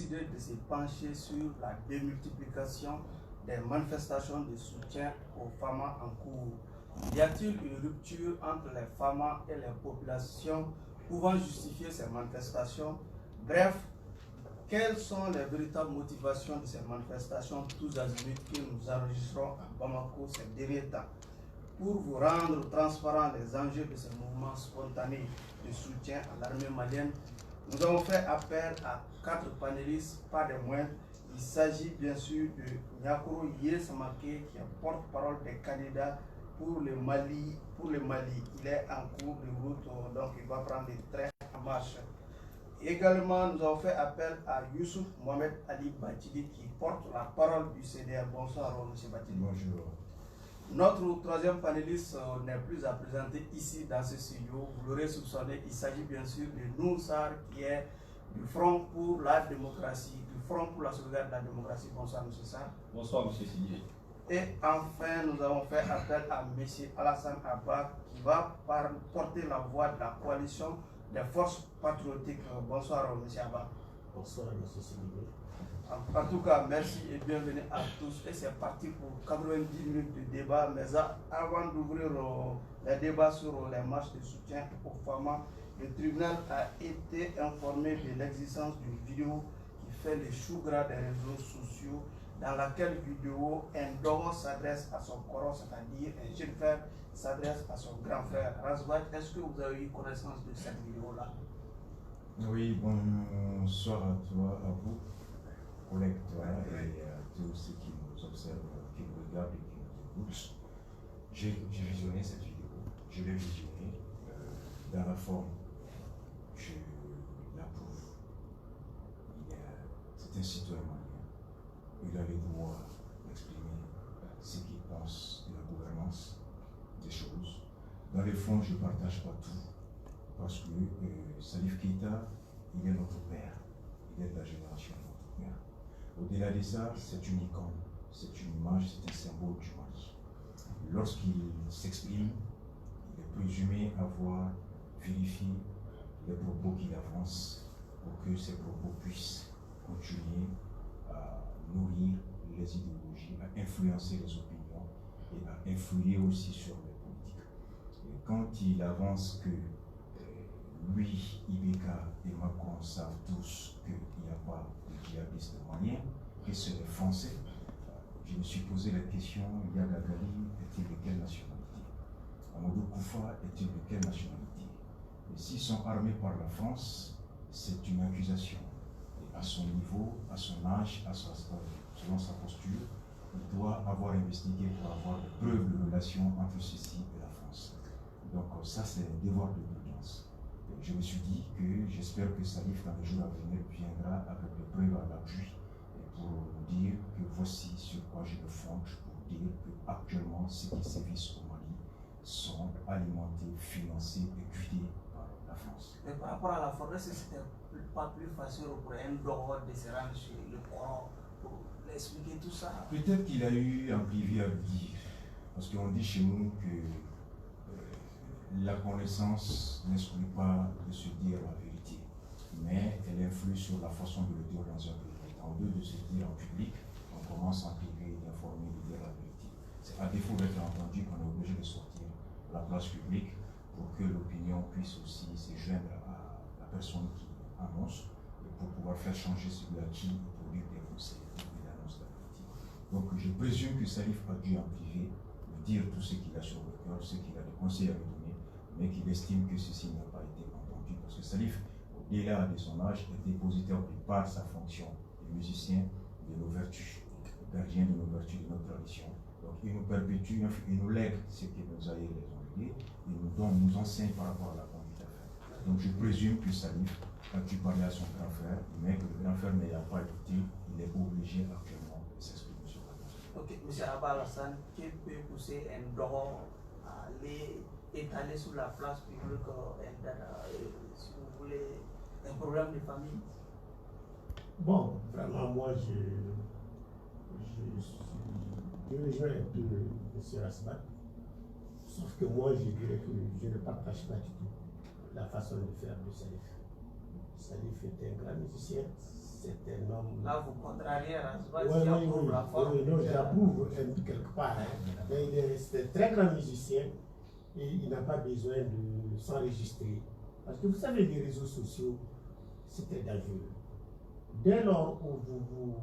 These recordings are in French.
décidé de se pencher sur la démultiplication des manifestations de soutien aux femmes en cours. Y a-t-il une rupture entre les femmes et les populations pouvant justifier ces manifestations? Bref, quelles sont les véritables motivations de ces manifestations tous azimuts que nous enregistrons à Bamako ces derniers temps? Pour vous rendre transparent les enjeux de ces mouvements spontanés de soutien à l'armée malienne, nous avons fait appel à 4 panélistes, pas des moindres. Il s'agit bien sûr de Nyakoro Yesamake, qui est porte-parole des candidats pour le Mali. Il est en cours de route, donc il va prendre le train en marche. Également, nous avons fait appel à Youssouf Mohamed Ali Batili, qui porte la parole du CDR. Bonsoir, M. Batili. Bonjour. Notre troisième panéliste n'est plus à présenter ici dans ce studio. Vous l'aurez soupçonné, il s'agit bien sûr de Noussar, qui est du Front pour la démocratie, du Front pour la sauvegarde de la démocratie. Bonsoir, M. Sarr. Bonsoir, M. Sidié. Et enfin, nous avons fait appel à M. Alassane Abba, qui va porter la voix de la coalition des forces patriotiques. Bonsoir, M. Abba. Bonsoir, M. Sidié. En tout cas, merci et bienvenue à tous. Et c'est parti pour 90 minutes de débat. Mais avant d'ouvrir les débats sur les marches de soutien aux femmes, le tribunal a été informé de l'existence d'une vidéo qui fait le chou gras des réseaux sociaux, dans laquelle vidéo un dogo s'adresse à son coron, c'est-à-dire un jeune frère s'adresse à son grand frère. Razbat, est-ce que vous avez eu connaissance de cette vidéo-là? Oui, bonsoir à toi, à vous, collègues, toi, et à tous ceux qui nous observent, qui nous regardent et qui nous écoutent. J'ai visionné cette vidéo, je l'ai visionnée dans la forme, je l'approuve. C'est un citoyen malien, il a le droit d'exprimer ce qu'il pense de la gouvernance des choses. Dans le fond, je ne partage pas tout, parce que Salif Keïta, il est notre père, il est de la génération de notre père. Au-delà de ça, c'est une icône, c'est une image, c'est un symbole du Mali. Lorsqu'il s'exprime, il est présumé avoir vérifié les propos qu'il avance pour que ces propos puissent continuer à nourrir les idéologies, à influencer les opinions et à influer aussi sur les politiques. Et quand il avance que lui, Ibeka et Macron savent tous qu'il n'y a pas de djihadistes maliens, que c'est les Français, je me suis posé la question, Yaga Gali est-il de quelle nationalité? Amadou Koufa est-il de quelle nationalité? Et s'ils sont armés par la France, c'est une accusation. Et à son niveau, à son âge, selon sa posture, il doit avoir investigué pour avoir des preuves de relation entre ceci et la France. Donc ça, c'est un devoir de prudence. Je me suis dit que j'espère que Salif, dans les jours à venir, viendra avec des preuves à l'appui pour dire que voici sur quoi je me fonde, pour dire qu'actuellement, ceux qui sévissent au Mali sont alimentés, financés et guidés par la France. Mais par rapport à la forêt, c'était pas plus facile pour un droit de se rendre sur le Coran pour expliquer tout ça? Peut-être qu'il a eu un privé à le dire, parce qu'on dit chez nous que la connaissance n'exclut pas de se dire la vérité, mais elle influe sur la façon de le dire dans un privé. Au lieu de se dire en public, on commence en privé d'informer, de dire la vérité. C'est à défaut d'être entendu qu'on est obligé de sortir la place publique pour que l'opinion puisse aussi se joindre à la personne qui annonce et pour pouvoir faire changer celui à qui il pour lui dénoncer, il annonce la vérité. Donc je présume que Salif a dû en privé lui dire tout ce qu'il a sur le cœur, ce qu'il a de conseils à lui donner, mais qu'il estime que ceci n'a pas été entendu. Parce que Salif, au-delà de son âge, est dépositaire par sa fonction de musicien de nos vertus, gardien de nos vertus, de notre tradition. Donc il nous perpétue, il nous lègue ce que nos aïeux les ont légué, il nous enseigne par rapport à la conduite à faire. Donc je présume que Salif a dû parler à son grand frère, mais que le grand frère n'ayant pas écouté, il est obligé actuellement de s'exprimer sur la question. Ok, M. Abba Alassane, qui peut pousser un droit à aller étaler sur la place publique, si vous voulez, un programme de famille? Bon, vraiment, moi, je rejoins un peu M. Rasbat, sauf que moi, je dirais que je ne partage pas du tout la façon de faire de Salif. Salif est un grand musicien, c'est un homme. Là, vous contrariez Razvat Oui, qui approuve la forme. non, j'approuve quelque part. Mais c'est un très grand musicien et il n'a pas besoin de s'enregistrer. Parce que vous savez, les réseaux sociaux, c'est très dangereux. Dès lors où vous vous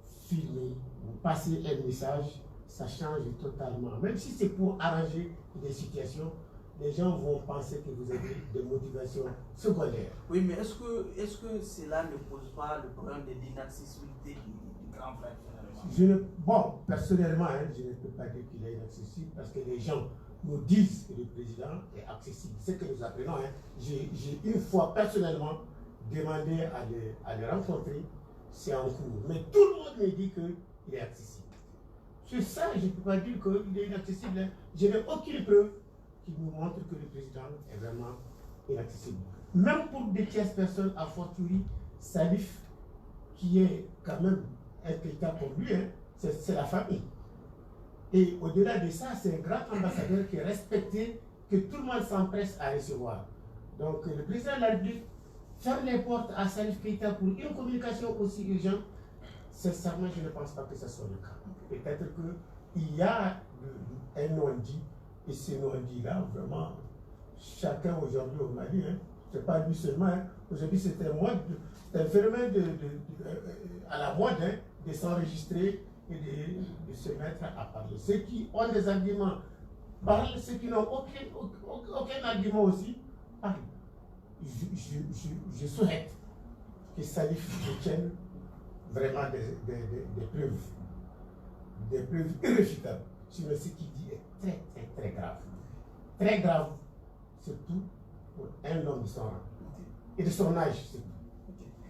filmez, vous passez un message, ça change totalement. Même si c'est pour arranger des situations, les gens vont penser que vous avez des motivations secondaires. Oui, mais est-ce que cela ne pose pas le problème de l'inaccessibilité du grand frère finalement? Bon, personnellement, je ne peux pas dire qu'il est inaccessible parce que les gens nous disent que le président est accessible. C'est ce que nous apprenons. J'ai une fois personnellement demandé à le rencontrer, c'est en cours. Mais tout le monde me dit qu'il est accessible. Sur ça, je ne peux pas dire qu'il est inaccessible. Je n'ai aucune preuve qui nous montre que le président est vraiment inaccessible. Même pour des tierces personnes, à fortiori, Salif, qui est quand même un Keïta comme lui, c'est la famille. Et au-delà de ça, c'est un grand ambassadeur qui est respecté, que tout le monde s'empresse à recevoir. Donc le président de la République ferme les portes à Salif Keïta pour une communication aussi urgente. Sincèrement, je ne pense pas que ce soit le cas. Peut-être qu'il y a un non-dit, et ce non-dit-là, vraiment, chacun aujourd'hui au Mali, c'est pas lui seulement, aujourd'hui c'est un phénomène à la mode de s'enregistrer et de se mettre à parler. Ceux qui ont des arguments parlent, ceux qui n'ont aucun argument aussi parlent. Je souhaite que Salif retienne vraiment des preuves irréfutables sur ce qu'il dit est très très très grave. Très grave, surtout pour un homme de son rang et de son âge surtout.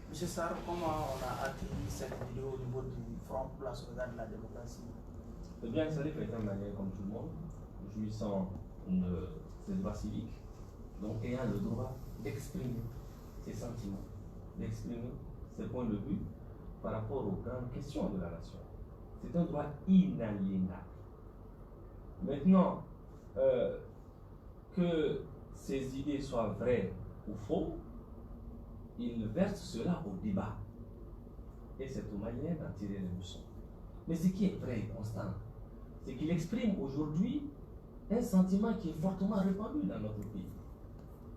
Monsieur Sarr, comment on a accueilli cette vidéo au niveau du Front pour la sauvegarde de la démocratie? Eh bien, Salif est un Malien comme tout le monde, jouissant de ses droits civiques, donc ayant le droit d'exprimer ses sentiments, d'exprimer ses points de vue par rapport aux grandes questions de la nation. C'est un droit inaliénable. Maintenant, que ces idées soient vraies ou fausses, il verse cela au débat. Et c'est aux Maliens d'en tirer les leçons. Mais ce qui est vrai et constant, c'est qu'il exprime aujourd'hui un sentiment qui est fortement répandu dans notre pays.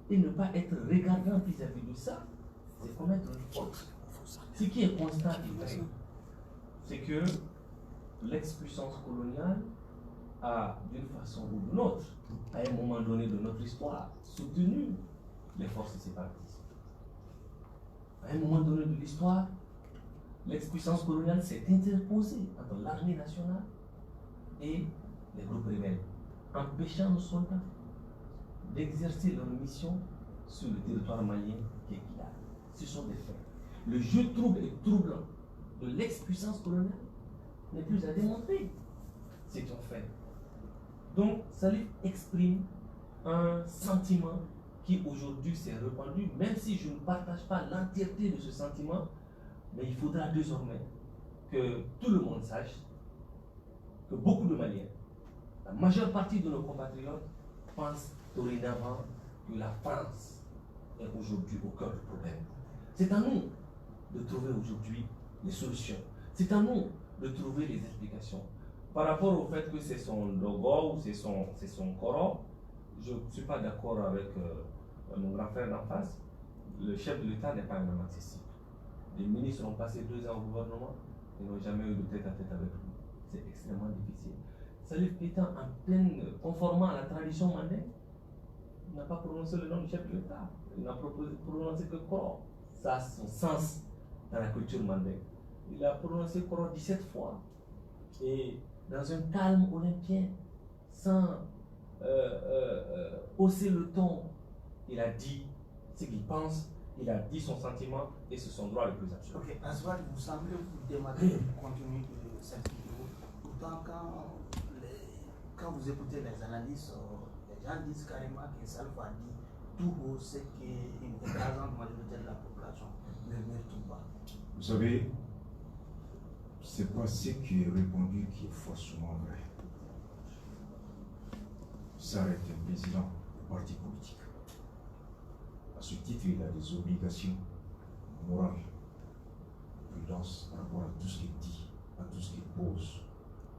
Et ne pas être regardant vis-à-vis de ça, c'est commettre une faute. Ce qui est constant et vrai, c'est que l'ex-puissance coloniale a, d'une façon ou d'une autre, à un moment donné de notre histoire, soutenu les forces séparatistes. À un moment donné de l'histoire, l'ex-puissance coloniale s'est interposée entre l'armée nationale et les groupes rebelles, empêchant nos soldats d'exercer leur mission sur le territoire malien qui est Kidal. Ce sont des faits. Le jeu trouble et troublant de l'ex-puissance coloniale n'est plus à démontrer. C'est un fait. Donc, Salif exprime un sentiment qui aujourd'hui s'est répandu, même si je ne partage pas l'entièreté de ce sentiment, mais il faudra désormais que tout le monde sache que beaucoup de Maliens, la majeure partie de nos compatriotes, pensent dorénavant que la France est aujourd'hui au cœur du problème. C'est à nous de trouver aujourd'hui les solutions. C'est à nous de trouver les explications. Par rapport au fait que c'est son logo ou c'est son Coran, je ne suis pas d'accord avec mon grand frère d'en face. Le chef de l'État n'est pas un homme accessible. Les ministres ont passé 2 ans au gouvernement et n'ont jamais eu de tête-à-tête avec lui. C'est extrêmement difficile. Salif étant en pleine, conformant à la tradition mandingue, il n'a pas prononcé le nom du chef de l'État. Il n'a prononcé que Coran. Ça a son sens dans la culture mandingue. Il a prononcé Coran 17 fois. Et dans un calme olympien, sans hausser le ton, il a dit ce qu'il pense, il a dit son sentiment et c'est son droit le plus absolu. Ok, Aswad, vous semblez vous démarquer du contenu de cette vidéo. Pourtant, quand vous écoutez les analyses, les gens disent carrément que Salif a dit tout haut ce qu'une écrasante majorité de la population ne mérite pas. Vous savez, c'est pas ce qui est répondu qui est forcément vrai. Ça est un président du parti politique. À ce titre, il a des obligations morales prudence par rapport à tout ce qu'il dit, à tout ce qu'il pose,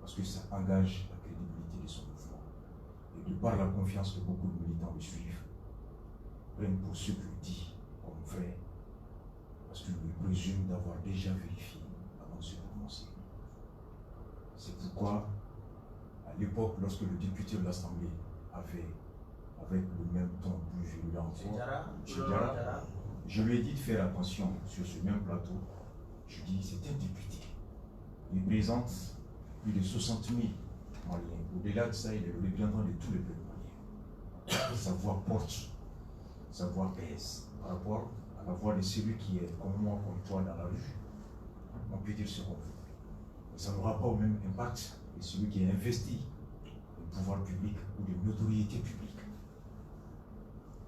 parce que ça engage la crédibilité de son mouvement. Et de par la confiance que beaucoup de militants le suivent, prennent pour ce qu'il dit comme vrai, parce qu'il le présume d'avoir déjà vérifié avant de se prononcer. C'est pourquoi, à l'époque, lorsque le député de l'Assemblée avait, avec le même ton plus virulent, je lui ai dit de faire attention sur ce même plateau. Je dis, c'est un député. Il présente plus de 60 000 Maliens. Au-delà de ça, il est le représentant de tous les peuples maliens. Sa voix porte, sa voix pèse par rapport à la voix de celui qui est comme moi, comme toi dans la rue. On peut dire ce qu'on veut. Mais ça n'aura pas au même impact que celui qui est investi de pouvoir public ou de notoriété publique.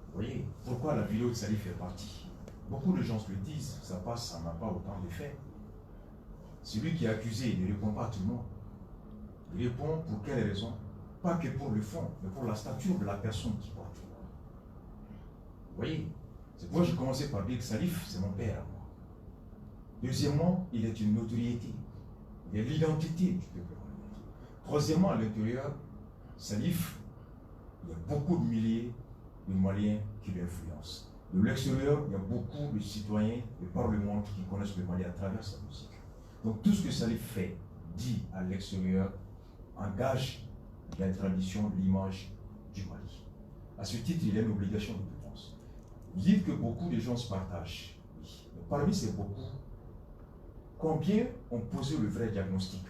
Vous voyez, pourquoi la vidéo de Salif fait partie? Beaucoup de gens se le disent, ça passe, ça n'a pas autant d'effet. Celui qui est accusé, il ne répond pas à tout le monde. Il répond pour quelle raison? Pas que pour le fond, mais pour la stature de la personne qui porte. Vous voyez, c'est pourquoi je commençais par dire que Salif, c'est mon père à moi. Deuxièmement, il est une notoriété. Il est l'identité du peuple malien. Troisièmement, à l'intérieur, Salif, il y a beaucoup de milliers de Maliens qui l'influencent. De l'extérieur, il y a beaucoup de citoyens de par le monde qui connaissent le Mali à travers sa musique. Donc tout ce que Salif fait, dit à l'extérieur, engage la tradition, l'image du Mali. À ce titre, il a une obligation de prudence. Vous dites que beaucoup de gens se partagent. Oui. Mais parmi ces beaucoup, combien ont posé le vrai diagnostic?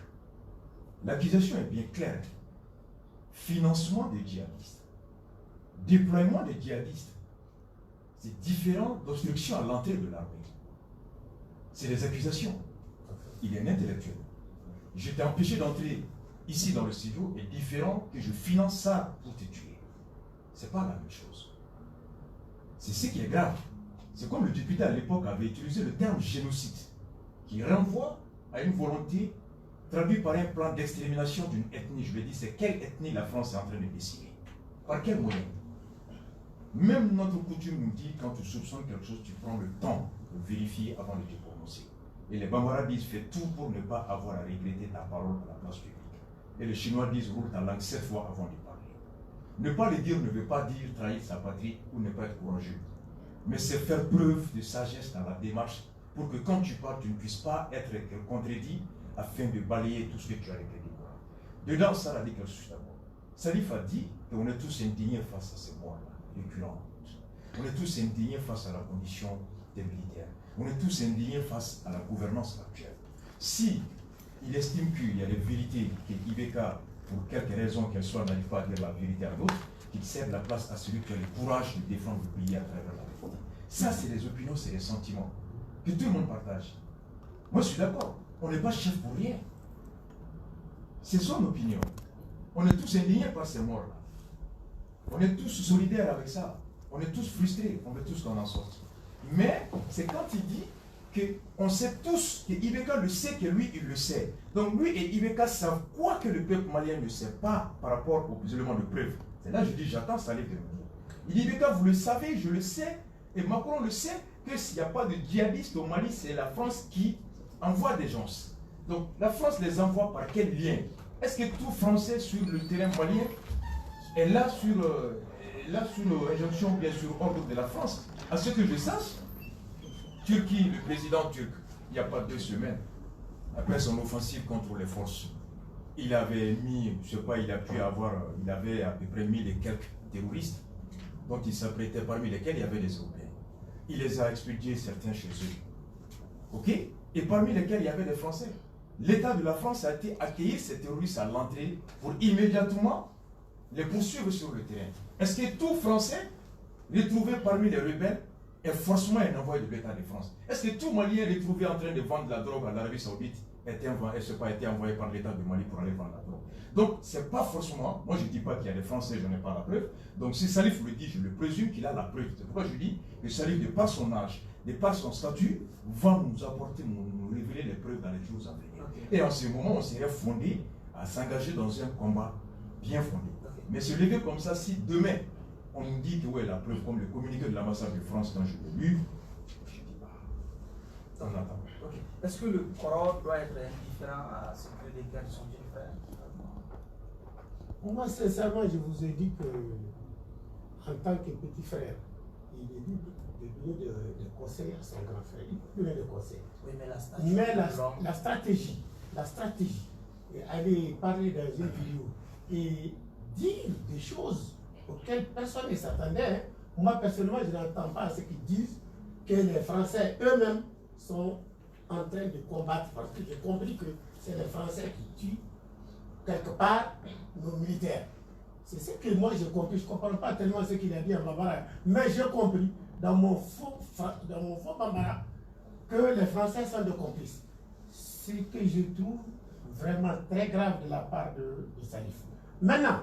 L'accusation est bien claire. Financement des djihadistes. Déploiement des djihadistes. C'est différent d'obstruction à l'entrée de l'armée. C'est des accusations. Il est un intellectuel. Je t'ai empêché d'entrer ici dans le studio est différent que je finance ça pour te tuer. C'est pas la même chose. C'est ce qui est grave. C'est comme le député à l'époque avait utilisé le terme génocide, qui renvoie à une volonté traduite par un plan d'extermination d'une ethnie. Je lui ai dit, c'est quelle ethnie la France est en train de décider? Par quel moyen? Même notre coutume nous dit, quand tu soupçonnes quelque chose, tu prends le temps de vérifier avant de te prononcer. Et les Bambara disent, fais tout pour ne pas avoir à regretter ta parole à la place publique. Et les Chinois disent, roule ta langue 7 fois avant de parler. Ne pas le dire ne veut pas dire trahir sa patrie ou ne pas être courageux. Mais c'est faire preuve de sagesse dans la démarche pour que quand tu parles, tu ne puisses pas être contredit afin de balayer tout ce que tu as répété. Dedans, ça a dit quelque chose d'abord. Salif a dit qu'on est tous indignés face à ces morts-là. On est tous indignés face à la condition des militaires. On est tous indignés face à la gouvernance actuelle. Si il estime qu'il y a des vérités que Ibeka, pour quelque raison qu'elle soit, n'arrive pas à dire la vérité à d'autres, qu'il cède la place à celui qui a le courage de défendre le pays à travers la vérité. Ça, c'est des opinions, c'est des sentiments que tout le monde partage. Moi, je suis d'accord. On n'est pas chef pour rien. C'est son opinion. On est tous indignés par ces morts-là. On est tous solidaires avec ça. On est tous frustrés. On veut tous qu'on en sorte. Mais c'est quand il dit qu'on sait tous que Ibeka le sait, que lui, il le sait. Donc lui et Ibeka savent quoi que le peuple malien ne sait pas par rapport aux éléments de preuve. C'est là que je dis, j'attends Salif de nouveau. Il dit, Ibeka, vous le savez, je le sais, et Macron le sait, que s'il n'y a pas de djihadistes au Mali, c'est la France qui envoie des gens. Donc la France les envoie par quel lien? Est-ce que tout Français sur le terrain malien est là sur injonction, bien sûr, ordre de la France? À ce que je sache, Turquie, le président turc, il n'y a pas 2 semaines, après son offensive contre les forces, il avait mis, je ne sais pas, il avait à peu près mis les quelques terroristes dont il s'apprêtait, parmi lesquels il y avait des Européens. Il les a expédiés certains chez eux. Ok? Et parmi lesquels il y avait des Français. L'État de la France a été accueillir ces terroristes à l'entrée pour immédiatement les poursuivre sur le terrain. Est-ce que tout Français retrouvé parmi les rebelles est forcément un envoyé de l'État de France? Est-ce que tout Malien retrouvé en train de vendre la drogue à l'Arabie Saoudite n'a pas été envoyé par l'État de Mali pour aller vendre la drogue? Donc, ce n'est pas forcément, moi je ne dis pas qu'il y a des Français, je n'ai pas la preuve. Donc, si Salif le dit, je le présume qu'il a la preuve. C'est pourquoi je dis que Salif, de par son âge, de par son statut, va nous apporter, nous révéler les preuves dans les jours à venir. Et en ce moment, on serait fondé à s'engager dans un combat bien fondé. Mais se lever comme ça, si demain, on nous dit que ouais, la preuve, comme le communiqué de l'ambassade de France, quand je l'ai lu, je dis, on attend. Ok. Est-ce que le Koro doit être indifférent à ce que les gars sont jeunes frères? Moi, sincèrement, je vous ai dit que, en tant que petit frère, il est libre de donner des conseils à son grand frère. Il peut donner des conseils. Oui, mais la stratégie, et aller parler dans une vidéo et dire des choses auxquelles personne ne s'attendait. Hein. Moi, personnellement, je n'entends pas ce qu'ils disent que les Français eux-mêmes sont en train de combattre, parce que j'ai compris que c'est les Français qui tuent quelque part nos militaires. C'est ce que moi j'ai compris. Je ne comprends pas tellement ce qu'il a dit en Bambara, mais j'ai compris dans mon faux Bambara que les Français sont des complices. Ce que je trouve vraiment très grave de la part de Salif. Maintenant,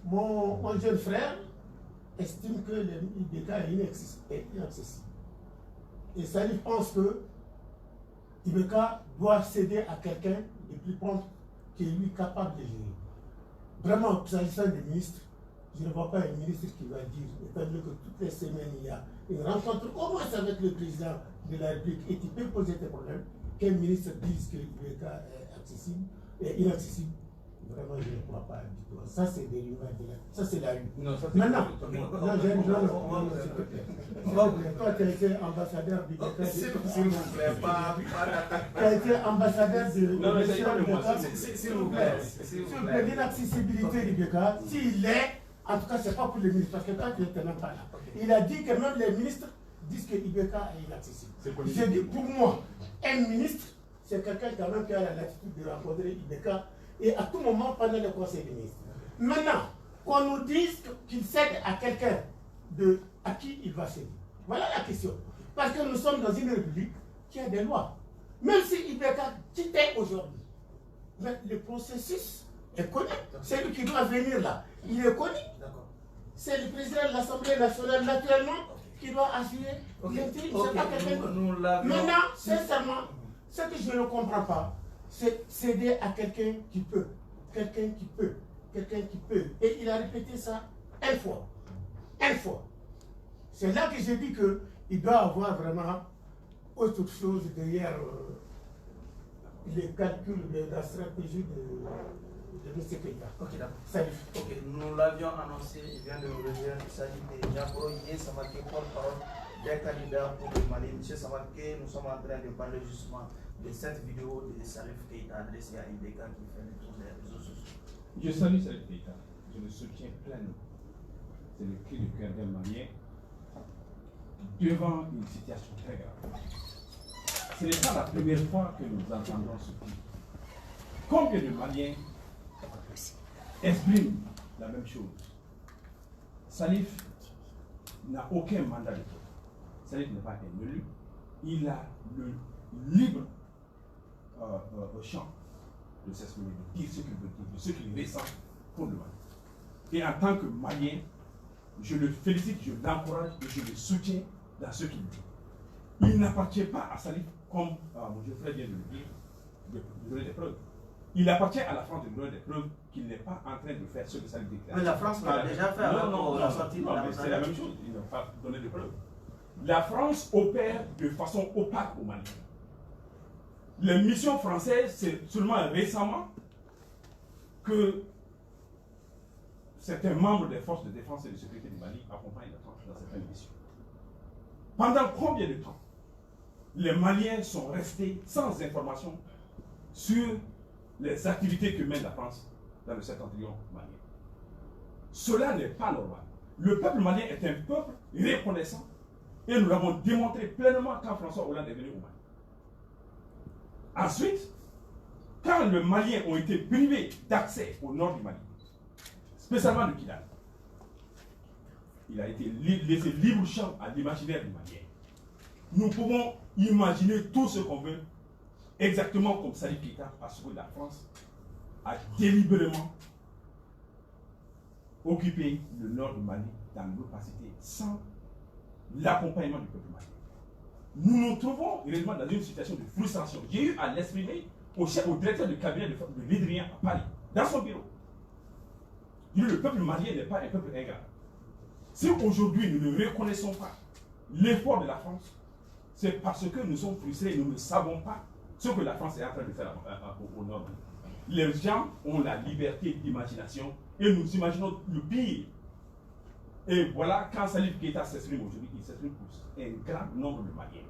mon jeune frère estime que le IBK est inaccessible. Et Salif pense que IBK doit céder à quelqu'un de plus prompt qui est lui capable de gérer. Vraiment, s'agissant des ministres, je ne vois pas un ministre qui va dire, étant donné que toutes les semaines il y a une rencontre, au moins avec le président de la République, et tu peux poser tes problèmes, qu'un ministre dise que l'IBK est accessible et inaccessible. Vraiment, je ne crois pas du tout. Ça, c'est des rumeurs. Ça, c'est la rue. Non, ça, c'est maintenant, Toi, tu as été ambassadeur du IBK. S'il vous plaît, pas Tu as été ambassadeur de non, mais c'est pas de moi. S'il vous plaît. S'il vous plaît. L'inaccessibilité du IBK, s'il est, en tout cas, ce n'est pas pour les ministres, parce que toi, tu n'étais même pas là. Il a dit que même les ministres disent que l'IBK est inaccessible. J'ai dit, pour moi, un ministre, c'est quelqu'un quand même qui a la latitude de rencontrer l'IBK et à tout moment pendant le conseil des ministres. Maintenant, qu'on nous dise qu'il cède à quelqu'un à qui il va céder. Voilà la question. Parce que nous sommes dans une république qui a des lois. Même si IBK quittait aujourd'hui, le processus est connu. C'est lui qui doit venir là. Il est connu. C'est le président de l'Assemblée nationale naturellement qui doit assurer l'intérim. C'est pas quelqu'un d'autre. Maintenant, sincèrement, ce que je ne comprends pas, c'est céder à quelqu'un qui peut. Quelqu'un qui peut. Quelqu'un qui peut. Et il a répété ça une fois. Une fois. C'est là que j'ai dit qu'il doit avoir vraiment autre chose derrière les calculs de la stratégie de M. Keïta. Ok, d'accord. Salut. Ok, nous l'avions annoncé, il vient de nous rejoindre. Il s'agit de Diabro Yé Samake, porte-parole des candidats pour le Mali. Monsieur Samake, nous sommes en train de parler justement de cette vidéo de Salif Keïta adressée à IBK qui fait le tour des réseaux sociaux. Je salue Salif Keïta, je le soutiens pleinement. C'est le cri de cœur d'un Malien devant une situation très grave. Ce n'est pas la première fois que nous entendons ce cri. Combien de Maliens expriment la même chose? Salif n'a aucun mandat de peuple. Salif n'est pas un élu. Il a le libre champ de s'exprimer, de dire ce qu'il veut dire, de ce qu'il ressent pour le Mali. Et en tant que Malien, je le félicite, je l'encourage et je le soutiens dans ce qu'il dit. Il n'appartient pas à Salif, comme mon jeune frère vient de le dire, de donner des preuves. Il appartient à la France de donner des preuves qu'il n'est pas en train de faire ce que Salif déclare. Mais la France l'a déjà fait avant la sortie de la c'est la même chose, il n'a pas donné de preuves. La France opère de façon opaque au Mali. Les missions françaises, c'est seulement récemment que certains membres des forces de défense et de sécurité du Mali accompagnent la France dans certaines missions. Pendant combien de temps les Maliens sont restés sans information sur les activités que mène la France dans le septentrion malien? Cela n'est pas normal. Le peuple malien est un peuple reconnaissant et nous l'avons démontré pleinement quand François Hollande est venu au Mali. Ensuite, quand les Maliens ont été privés d'accès au nord du Mali, spécialement de Kidal, il a été laissé libre champ à l'imaginaire du Malien. Nous pouvons imaginer tout ce qu'on veut, exactement comme Salif Keïta, parce que la France a délibérément occupé le nord du Mali dans l'opacité sans l'accompagnement du peuple malien. Nous nous trouvons réellement dans une situation de frustration. J'ai eu à l'exprimer au directeur de cabinet de l'Hydrien à Paris, dans son bureau. Le peuple malien n'est pas un peuple ingrat. Si aujourd'hui nous ne reconnaissons pas l'effort de la France, c'est parce que nous sommes frustrés, nous ne savons pas ce que la France est en train de faire au nord. Les gens ont la liberté d'imagination et nous imaginons le pire. Et voilà, quand Salif Keita s'exprime aujourd'hui, il s'exprime pour un grand nombre de Maliens.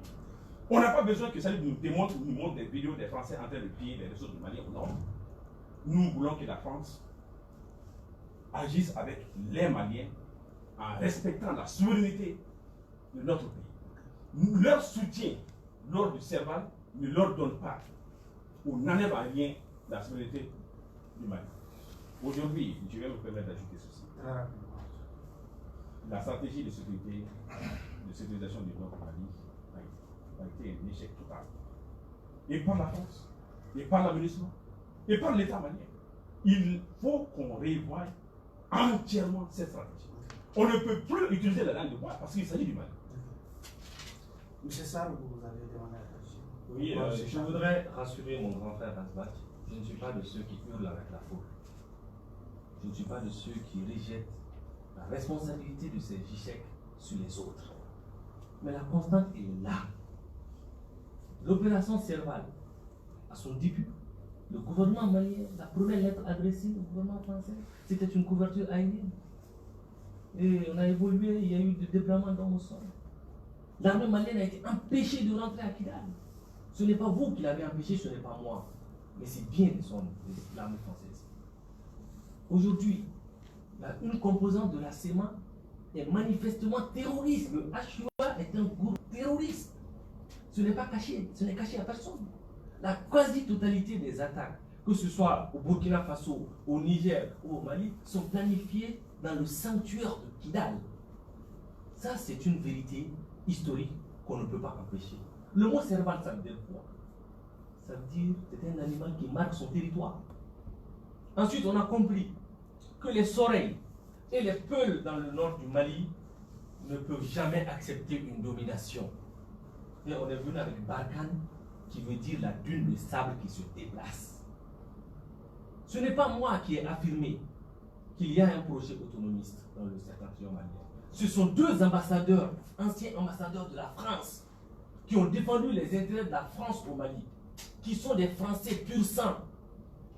On n'a pas besoin que Salif nous démontre ou nous montre des vidéos des Français en train de piller les ressources du Mali au nord. Nous voulons que la France agisse avec les Maliens en respectant la souveraineté de notre pays. Leur soutien lors du Serval ne leur donne pas ou n'enlève à rien la souveraineté du Mali. Aujourd'hui, je vais me permettre d'ajouter ceci. La stratégie de sécurité, de sécurisation du Nord du Mali a été un échec total. Et par la France, et par l'aménagement, et par l'État malien. Il faut qu'on revoie entièrement cette stratégie. On ne peut plus utiliser la langue de bois parce qu'il s'agit du Mali. Monsieur Sarr, vous avez demandé à agir. Oui, je voudrais rassurer mon grand frère Asbach. Je ne suis pas de ceux qui hurlent avec la foule. Je ne suis pas de ceux qui rejettent la responsabilité de ces échecs sur les autres. Mais la constante est là. L'opération Serval, à son début, le gouvernement malien, la première lettre adressée au gouvernement français, c'était une couverture aérienne. Et on a évolué, il y a eu des déploiements dans le sol. L'armée malienne a été empêchée de rentrer à Kidal. Ce n'est pas vous qui l'avez empêché, ce n'est pas moi. Mais c'est bien l'armée française. Aujourd'hui, une composante de la SEMA est manifestement terroriste. Le HUA est un groupe terroriste. Ce n'est pas caché, ce n'est caché à personne. La quasi-totalité des attaques, que ce soit au Burkina Faso, au Niger ou au Mali, sont planifiées dans le sanctuaire de Kidal. Ça, c'est une vérité historique qu'on ne peut pas empêcher. Le mot Serval, ça veut dire quoi? Ça veut dire que c'est un animal qui marque son territoire. Ensuite, on a compris que les Soreilles et les Peuls dans le nord du Mali ne peuvent jamais accepter une domination. Et on est venu avec Barkhane, qui veut dire la dune de sable qui se déplace. Ce n'est pas moi qui ai affirmé qu'il y a un projet autonomiste dans le septentrion malien. Ce sont deux ambassadeurs, anciens ambassadeurs de la France, qui ont défendu les intérêts de la France au Mali, qui sont des Français pur sang,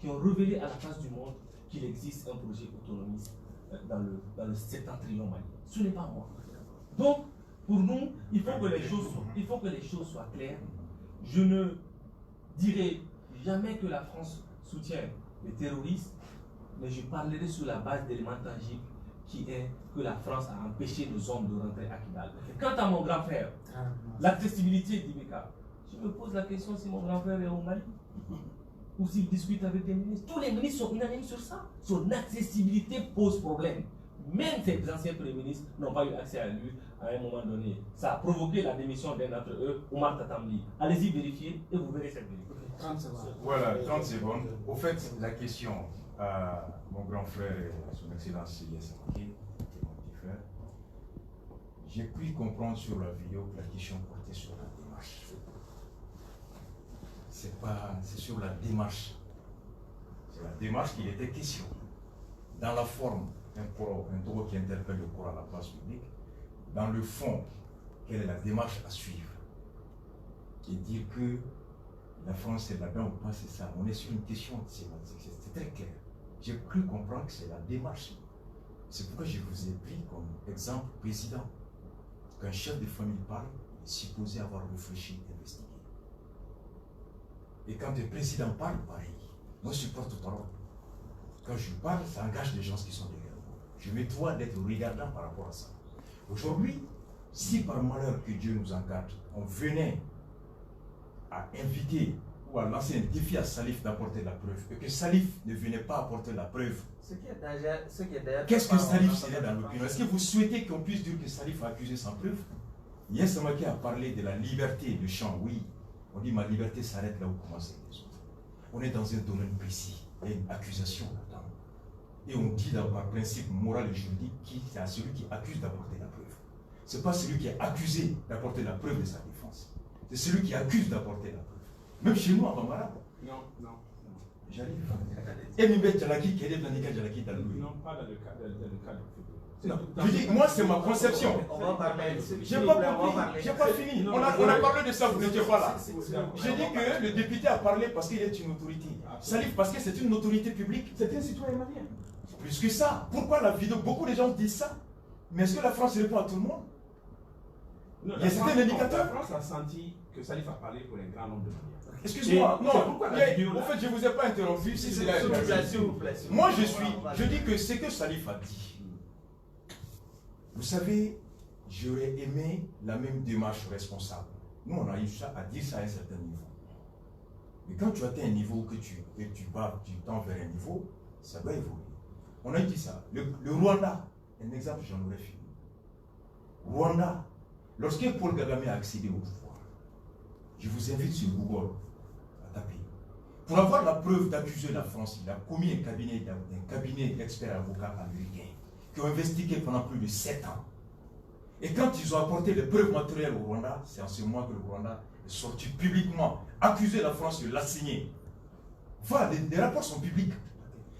qui ont révélé à la face du monde qu'il existe un projet autonomiste dans le septentrion malien. Ce n'est pas moi. Donc, pour nous, il faut que les choses soient claires. Je ne dirai jamais que la France soutient les terroristes, mais je parlerai sur la base d'éléments tangibles qui est que la France a empêché nos hommes de rentrer à Kidal. Quant à mon grand frère, l'accessibilité d'Ibeka, je me pose la question si mon grand frère est au Mali ou s'il discute avec des ministres. Tous les ministres sont unanimes sur ça. Son accessibilité pose problème. Même ces anciens premiers ministres n'ont pas eu accès à lui à un moment donné. Ça a provoqué la démission d'un d'entre eux, Omar Tatamli. Allez-y vérifier et vous verrez cette vérité. 30 secondes. Voilà, 30 secondes. Au fait, la question à mon grand frère et son excellence Yes Amake, qui est mon petit frère, j'ai pu comprendre sur la vidéo que la question portait sur la démarche. C'est sur la démarche. C'est la démarche qu'il était question. Dans la forme, un droit qui interpelle le corps à la place publique. Dans le fond, quelle est la démarche à suivre? Et dire que la France est là-bas ou pas, c'est ça. On est sur une question sémantique, c'est très clair. J'ai cru comprendre que c'est la démarche. C'est pourquoi je vous ai pris comme exemple président. Qu'un chef de famille parle, il est supposé avoir réfléchi, investigué. Et quand un président parle, pareil. Moi, je suis porte-parole. Quand je parle, ça engage les gens qui sont derrière moi. Je me dois d'être regardant par rapport à ça. Aujourd'hui, si par malheur que Dieu nous en garde, on venait à inviter ou à lancer un défi à Salif d'apporter la preuve, et que Salif ne venait pas apporter la preuve, qu'est-ce que Salif serait dans l'opinion? Est-ce que vous souhaitez qu'on puisse dire que Salif a accusé sans preuve? Yes Amake a parlé de la liberté de chant, oui. On dit ma liberté s'arrête là où commencent les autres. On est dans un domaine précis, il y a une accusation là-dedans. Et on dit par principe moral et juridique qui c'est à celui qui accuse d'apporter la preuve. Ce n'est pas celui qui est accusé d'apporter la preuve de sa défense. C'est celui qui accuse d'apporter la preuve. Même chez nous, à Bambara. Non. J'arrive. Et Mibet Djalaki, qui est Blanika Djalaki dans le non, pas dans le cas de Non, je dis, moi, c'est ma conception. On va parler. J'ai pas compris, j'ai pas fini. On a parlé de ça, vous n'étiez pas là. J'ai dit que le député a parlé parce qu'il est une autorité. Salif, parce que c'est une autorité publique. C'est un citoyen malien. Plus que ça. Pourquoi la vidéo? Beaucoup de gens disent ça. Mais est-ce que la France répond à tout le monde? Non, il y a certains indicateurs. La France a senti que Salif a parlé pour un grand nombre de Maliens. Excuse-moi, non, en en fait, je ne vous ai pas interrompu. Moi, je dis que ce que Salif a dit, vous savez, j'aurais aimé la même démarche responsable. Nous, on a eu ça à dire ça à un certain niveau. Mais quand tu atteins un niveau que tu tends vers un niveau, ça doit évoluer. On a dit ça. Le Rwanda, un exemple, j'en aurais fini. Rwanda, lorsque Paul Kagame a accédé au pouvoir, je vous invite sur Google à taper. Pour avoir la preuve d'accuser la France, il a commis un cabinet d'experts avocats américains qui ont investigué pendant plus de 7 ans. Et quand ils ont apporté les preuves matérielles au Rwanda, c'est en ce moment que le Rwanda est sorti publiquement, accusé la France de l'assigner. Voilà, les rapports sont publics.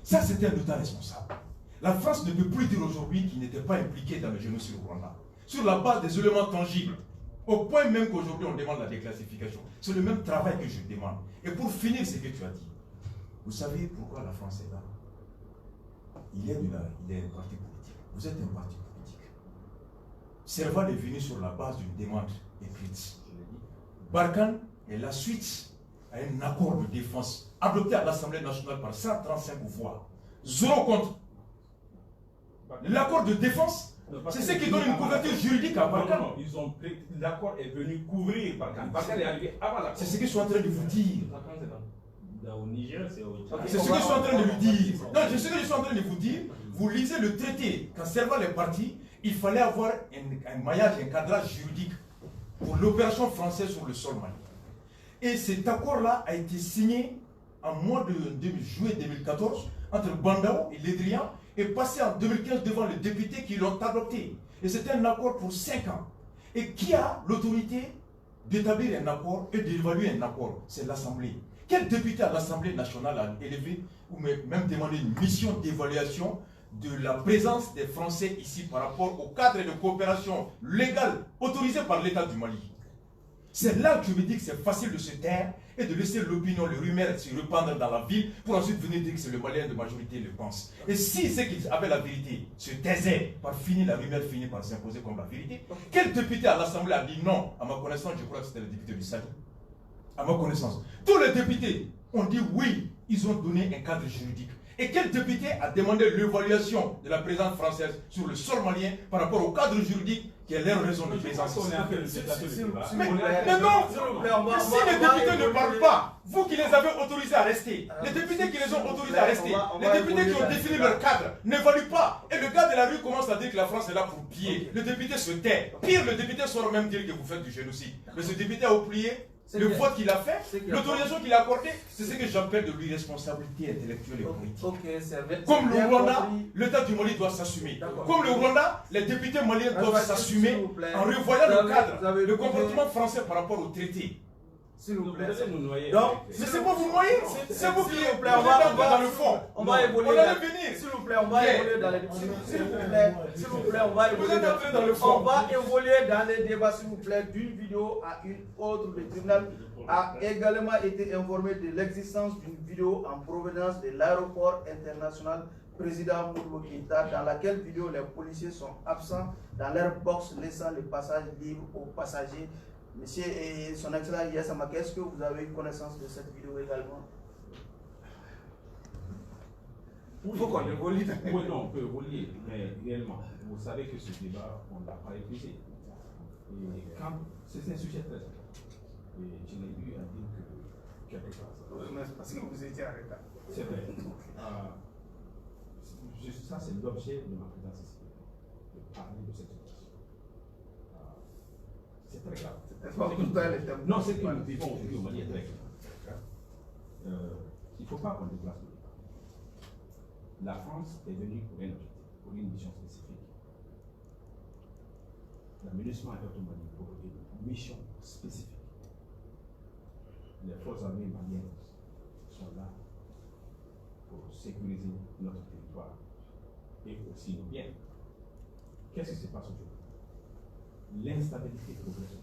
Ça, c'était un État responsable. La France ne peut plus dire aujourd'hui qu'il n'était pas impliqué dans le génocide au Rwanda. Sur la base des éléments tangibles, au point même qu'aujourd'hui on demande la déclassification. C'est le même travail que je demande. Et pour finir ce que tu as dit, vous savez pourquoi la France est là? Il est un parti politique. Vous êtes un parti politique. Serval est venu sur la base d'une demande écrite. Barkhane est la suite à un accord de défense adopté à l'Assemblée nationale par 135 voix. 0 contre. L'accord de défense, c'est ce qui donne une couverture juridique à Barkhane. Non, l'accord est venu couvrir Barkhane. Barkhane est arrivé avant l'accord. C'est ce que je suis en train de vous dire. Au Niger, c'est au Tchad. C'est ce que je suis en train de lui dire. Non, c'est ce que je suis en train de vous dire. Vous lisez le traité. Quand Serval est parti, il fallait avoir un maillage, un cadrage juridique pour l'opération française sur le sol malien. Et cet accord-là a été signé en mois de juillet 2014 entre Bandao et Ledrian et passé en 2015 devant les députés qui l'ont adopté. Et c'était un accord pour 5 ans. Et qui a l'autorité d'établir un accord et d'évaluer un accord? C'est l'Assemblée. Quel député à l'Assemblée nationale a élevé ou même demandé une mission d'évaluation de la présence des Français ici par rapport au cadre de coopération légale autorisé par l'État du Mali? C'est là que je me dis que c'est facile de se taire et de laisser l'opinion, les rumeurs se répandre dans la ville pour ensuite venir dire que c'est le Malien de majorité le pense. Et si ceux qui avaient la vérité se taisaient, par finir, la rumeur finit par s'imposer comme la vérité, quel député à l'Assemblée a dit non? À ma connaissance, je crois que c'était le député du Sali. À ma connaissance. Tous les députés ont dit oui, ils ont donné un cadre juridique. Et quel député a demandé l'évaluation de la présence française sur le sol malien par rapport au cadre juridique qui est leur raison de présence? Mais non, si les députés ne parlent pas, vous qui les avez autorisés à rester, les députés qui les ont autorisés à rester, les députés qui ont défini leur cadre, n'évaluent pas. Et le gars de la rue commence à dire que la France est là pour piller. Le député se tait. Pire, le député sort même dire que vous faites du génocide. Mais ce député a oublié le vote qu'il a fait, l'autorisation qu'il a accordée, c'est ce que j'appelle de l'irresponsabilité intellectuelle et politique. Comme le Rwanda, l'État du Mali doit s'assumer. Comme le Rwanda, les députés maliens doivent s'assumer en revoyant le cadre, le comportement français par rapport au traité. S'il vous plaît. Donc, mais c'est pas vous noyer, c'est vous qui êtes dans le fond. On va évoluer. On allait venir. S'il vous plaît, on va évoluer dans les S'il vous plaît, on va évoluer dans le fond. On va évoluer dans les débats, s'il vous plaît, d'une vidéo à une autre. Le tribunal a également été informé de l'existence d'une vidéo en provenance de l'aéroport international président Modibo Keïta, dans laquelle vidéo les policiers sont absents dans leur box, laissant le passage libre aux passagers. Monsieur et son excellence Yassama, est-ce que vous avez eu connaissance de cette vidéo également? Il faut qu'on évolue. Oui, non, on peut évoluer, mais réellement, vous savez que ce débat, on ne l'a pas épuisé. Et quand c'est un sujet très important, et je n'ai eu à dire que quelque part. Parce que vous étiez en retard. C'est vrai. Ça, c'est l'objet de ma présence ici, de parler de cette situation. C'est très grave. Non, c'est que nous vivons aujourd'hui au Mali est très grave. Il ne faut pas qu'on déplace le débat. La France est venue pour un objectif, pour une mission spécifique. La MINUSMA est au Mali pour une mission spécifique. Les forces armées maliennes sont là pour sécuriser notre territoire et aussi nos biens. Qu'est-ce qui se passe aujourd'hui? L'instabilité progresse.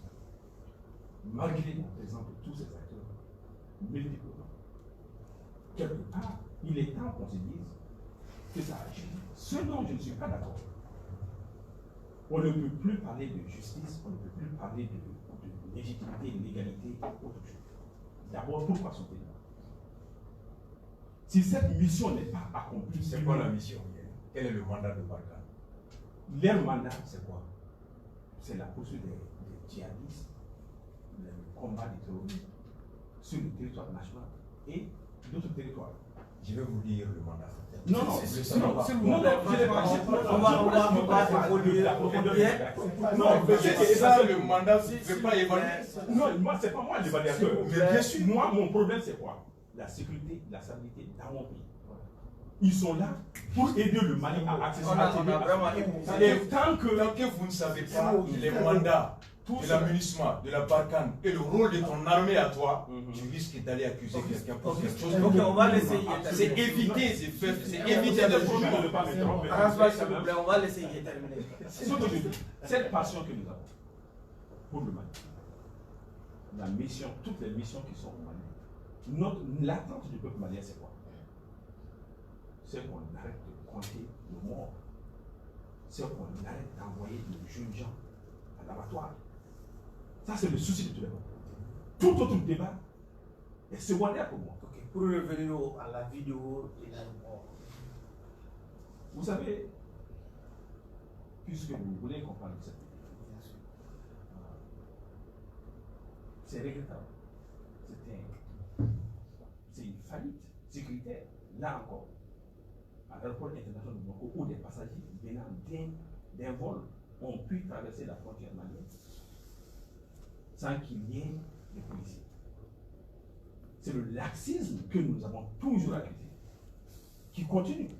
Malgré la présence de tous ces acteurs multiples. Quelque part, il est temps qu'on se dise que ça agit. Ce dont je ne suis pas d'accord, on ne peut plus parler de justice, on ne peut plus parler de légitimité, de légalité, autre chose. D'abord, pourquoi sont-ils là? Si cette mission n'est pas accomplie, C'est quoi la mission? Quel est le mandat de Barkhane? Leur mandat, C'est quoi? c'est la poursuite des djihadistes, le combat des terroristes sur le territoire national et d'autres territoires. Je vais vous lire le mandat. Non, non, C'est non, ça, non, on va- je l'ai pas. On va évoluer. Non, C'est ça le mandat, je ne vais pas évaluer. non, moi, c'est pas moi l'évaluateur. Mais bien sûr. Moi, mon problème, c'est quoi? La sécurité, la stabilité dans mon pays. Ils sont là pour aider le Mali à accéder à et tant que vous ne savez pas les mandats de l'amunissement, de la Barkhane et le rôle de ton armée à toi, tu risques d'aller accuser quelqu'un pour quelque chose. Ok, on va laisser. C'est éviter, c'est éviter c'est de promis de ne juger. pas me tromper. François, s'il vous plaît, on va laisser y terminer. C'est ce que je dis. Cette passion que nous avons pour le Mali, la mission, toutes les missions qui sont au Mali, l'attente du peuple malien, c'est quoi? C'est qu'on arrête de compter le mort. C'est qu'on arrête d'envoyer de jeunes gens à l'abattoir. Ça, c'est le souci de tout le monde. Tout autre débat est secondaire pour moi. Ok, pour revenir à la vidéo et la Vous savez, puisque vous voulez qu'on parle de cette vidéo, c'est regrettable. C'est une faillite sécuritaire. Là encore, à l'aéroport international de Bamako, où des passagers venant d'un vol ont pu traverser la frontière malienne sans qu'il y ait de policiers. C'est le laxisme que nous avons toujours accusé, qui continue.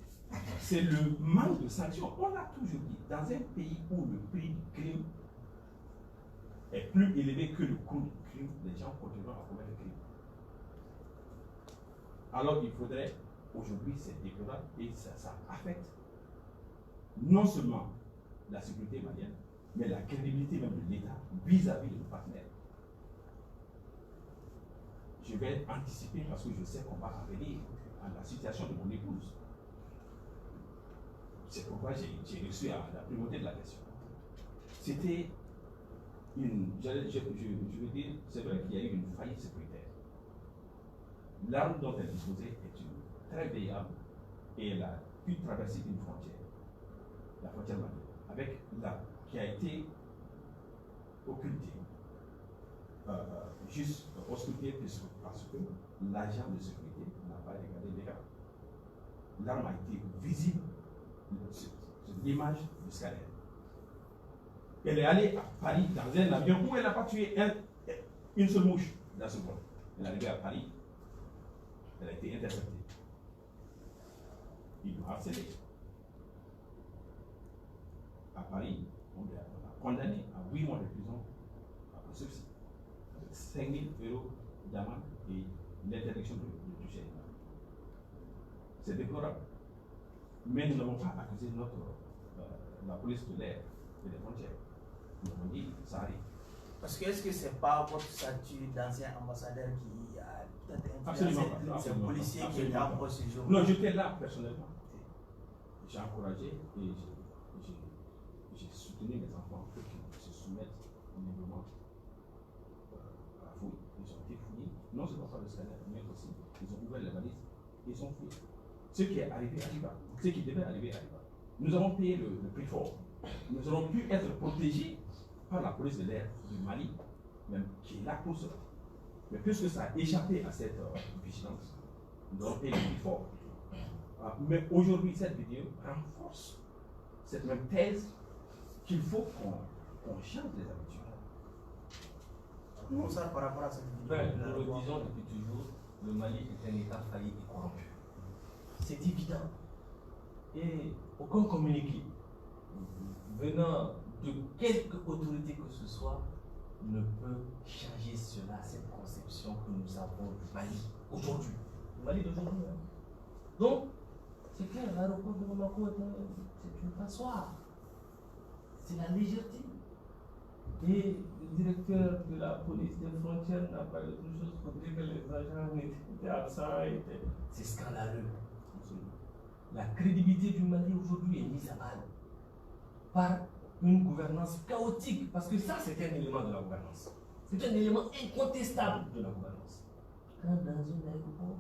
C'est le manque de sanctions. On l'a toujours dit, dans un pays où le prix du crime est plus élevé que le coût du crime, les gens continueront à commettre le crime. Alors il faudrait, aujourd'hui c'est déplorable et ça affecte non seulement la sécurité malienne, mais la crédibilité même de l'État vis-à-vis de nos partenaires. Je vais anticiper parce que je sais qu'on va revenir à la situation de mon épouse. C'est pourquoi j'ai reçu à la primauté de la question. C'était une, je veux dire, c'est vrai qu'il y a eu une faillite sécuritaire. L'arme dont elle disposait est une très vieille arme et elle a pu traverser une frontière, la frontière malienne, avec l'arme qui a été occultée, juste auscultée parce que l'agent de sécurité n'a pas regardé les gars. L'arme a été visible, c'est l'image du scanner. Elle est allée à Paris dans un avion où elle n'a pas tué une seule mouche dans ce vol. Elle est arrivée à Paris, elle a été interceptée. Ils l'ont harcelée. À Paris, on l'a condamné à 8 mois de prison après ceci, avec 5 000 € d'amende et l'interdiction de toucher. C'est déplorable. Mais nous n'avons pas accusé la police de l'air et des frontières. Nous avons dit ça arrive. Parce que est-ce que c'est pas votre statut d'ancien ambassadeur qui a peut-être Absolument influencé ces policiers qui étaient en procédure? Non, j'étais là personnellement. J'ai encouragé et j'ai soutenu mes enfants pour qu'ils se soumettent librement à la fouille. Ils ont été fouillés, non seulement par le scanner, mais aussi ils ont ouvert les valises et ils sont fouillés. Ce qui est arrivé arriva, ce qui devait arriver arriva. Nous avons payé le prix fort. Nous aurons pu être protégés par la police de l'air du Mali, même qui est là pour cela. Mais puisque ça a échappé à cette vigilance, nous avons payé le prix fort. Mais aujourd'hui, cette vidéo renforce cette même thèse qu'il faut qu'on change les habitudes. Comment ça par rapport à cette vidéo? Nous le disons depuis toujours, le Mali est un État failli et corrompu. C'est évident. Et aucun communiqué venant de quelque autorité que ce soit ne peut changer cela, cette conception que nous avons du Mali aujourd'hui. Le Mali d'aujourd'hui. Hein. Donc, c'est clair, l'aéroport de Bamako c'est une passoire. c'est la légèreté. Et le directeur de la police des frontières n'a pas autre chose pour dire que les agents étaient absents. C'est scandaleux. La crédibilité du Mali aujourd'hui est mise à mal par une gouvernance chaotique, parce que ça c'est un élément de la gouvernance. C'est un élément incontestable de la gouvernance. Quand dans un aéroport,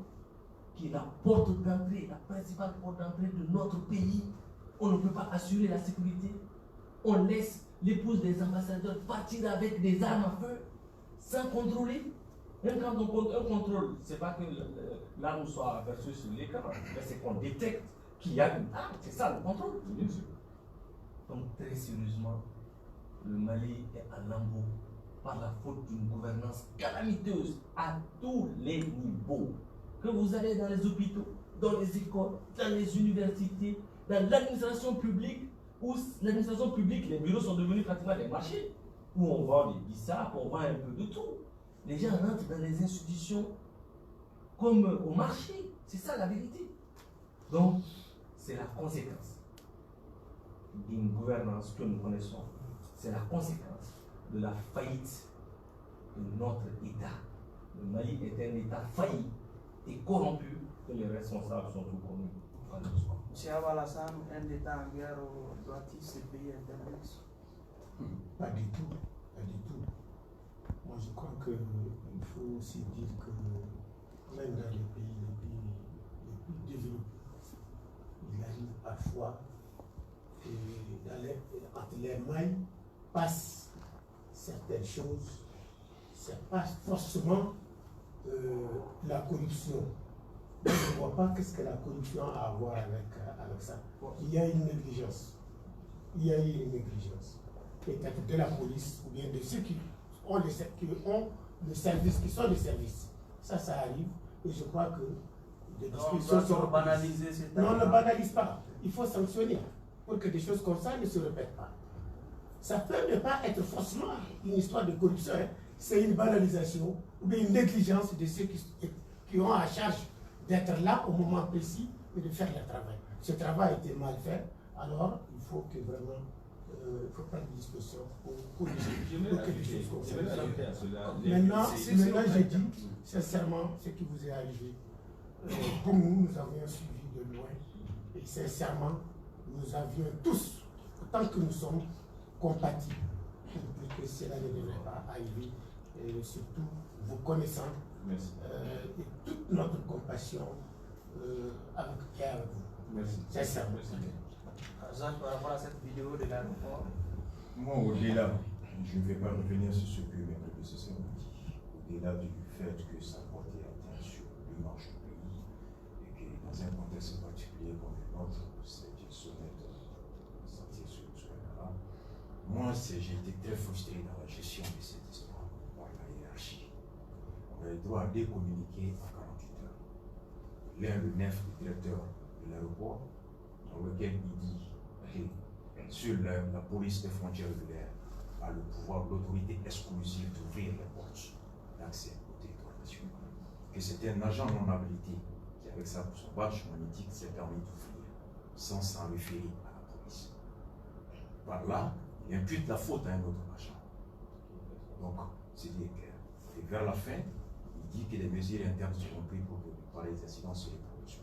qui est la porte d'entrée, la principale porte d'entrée de notre pays, on ne peut pas assurer la sécurité, on laisse l'épouse des ambassadeurs partir avec des armes à feu sans contrôler. Même quand on contrôle, c'est pas que l'arme soit aperçue sur l'écran, mais c'est qu'on détecte qu'il y a une arme. C'est ça le contrôle. Bien sûr. Donc très sérieusement, le Mali est à lambeaux par la faute d'une gouvernance calamiteuse à tous les niveaux. Que vous allez dans les hôpitaux, dans les écoles, dans les universités, dans l'administration publique, où l'administration publique, les bureaux sont devenus pratiquement des marchés, où on vend des bissap, on vend un peu de tout. Les gens rentrent dans les institutions comme au marché. C'est ça la vérité. Donc, c'est la conséquence d'une gouvernance que nous connaissons. C'est la conséquence de la faillite de notre État. Le Mali est un État failli et corrompu, que les responsables sont tout connus. M. Abalassane, un État en guerre, doit-il se payer interdiction? Pas du tout, pas du tout. Moi je crois qu'il faut aussi dire que même dans les pays les plus développés, il arrive parfois entre les mailles passent certaines choses. C'est pas forcément la corruption. Je ne vois pas qu'est-ce que la corruption a à voir avec ça. Il y a une négligence. Il y a eu une négligence. Peut-être de la police ou bien de ceux qui ont le service, qui sont des services. Ça arrive. Et je crois que des discussions seront banaliser cette non, on ne banalise pas. Il faut sanctionner pour que des choses comme ça ne se répètent pas. Ça peut ne pas être forcément une histoire de corruption. Hein. C'est une banalisation ou bien une négligence de ceux qui ont à charge d'être là au moment précis et de faire leur travail. Ce travail a été mal fait, alors il faut que vraiment il faut prendre des dispositions pour corriger. Maintenant, j'ai dit sincèrement ce qui vous est arrivé. Pour nous avions suivi de loin et sincèrement, nous avions tous, autant que nous sommes, compatibles pour que cela ne devrait pas arriver, et surtout vous connaissant et toute notre compassion avec vous. Merci. Sincèrement. Jacques, par rapport à cette vidéo de l'aéroport, Moi, au-delà, je ne vais pas revenir sur ce que mes prédécesseurs ont dit, au-delà du fait que ça portait atteinte sur l'image du pays et que dans un contexte particulier comme le nôtre, c'est une sonnette sentir sur ce là. Moi, j'ai été très frustré dans la gestion de cette histoire par la hiérarchie. On a le droit de communiquer en 48 heures. L'un, le nef, le directeur de l'aéroport, dans lequel il dit que sur la police des frontières de l'air a le pouvoir, l'autorité exclusive d'ouvrir les portes d'accès au territoire national. Que c'était un agent non habilité qui, avec son badge magnétique, s'est permis d'ouvrir sans s'en référer à la police. Par là, il impute la faute à un autre agent. Donc, c'est dit clair. Et vers la fin, il dit que les mesures internes seront prises pour que pareils incidents se reproduisent.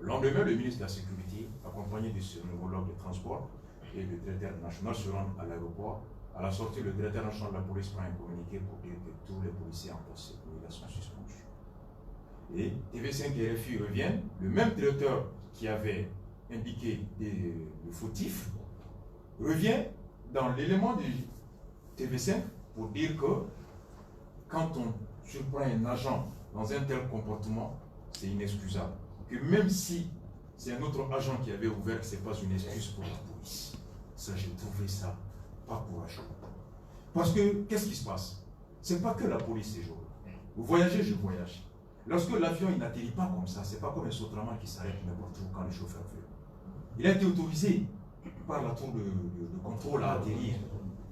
Le lendemain, le ministre de la Sécurité, accompagné de son homologue de transport et le directeur national, se rend à l'aéroport. À la sortie, le directeur national de la police prend un communiqué pour dire que tous les policiers en poste sont suspendus. Et TV5 et RFI reviennent. Le même directeur qui avait indiqué le fautif revient dans l'élément du TV5 pour dire que quand on surprend un agent dans un tel comportement, c'est inexcusable. Que même si c'est un autre agent qui avait ouvert, ce n'est pas une excuse pour la police. Ça, j'ai trouvé ça pas courageux. Parce que, qu'est-ce qui se passe? Ce n'est pas que la police ces jours. Vous voyagez, je voyage. Lorsque l'avion n'atterrit pas comme ça, ce n'est pas comme un sautement qui s'arrête n'importe où quand le chauffeur veut. Il a été autorisé par la tour de contrôle à atterrir,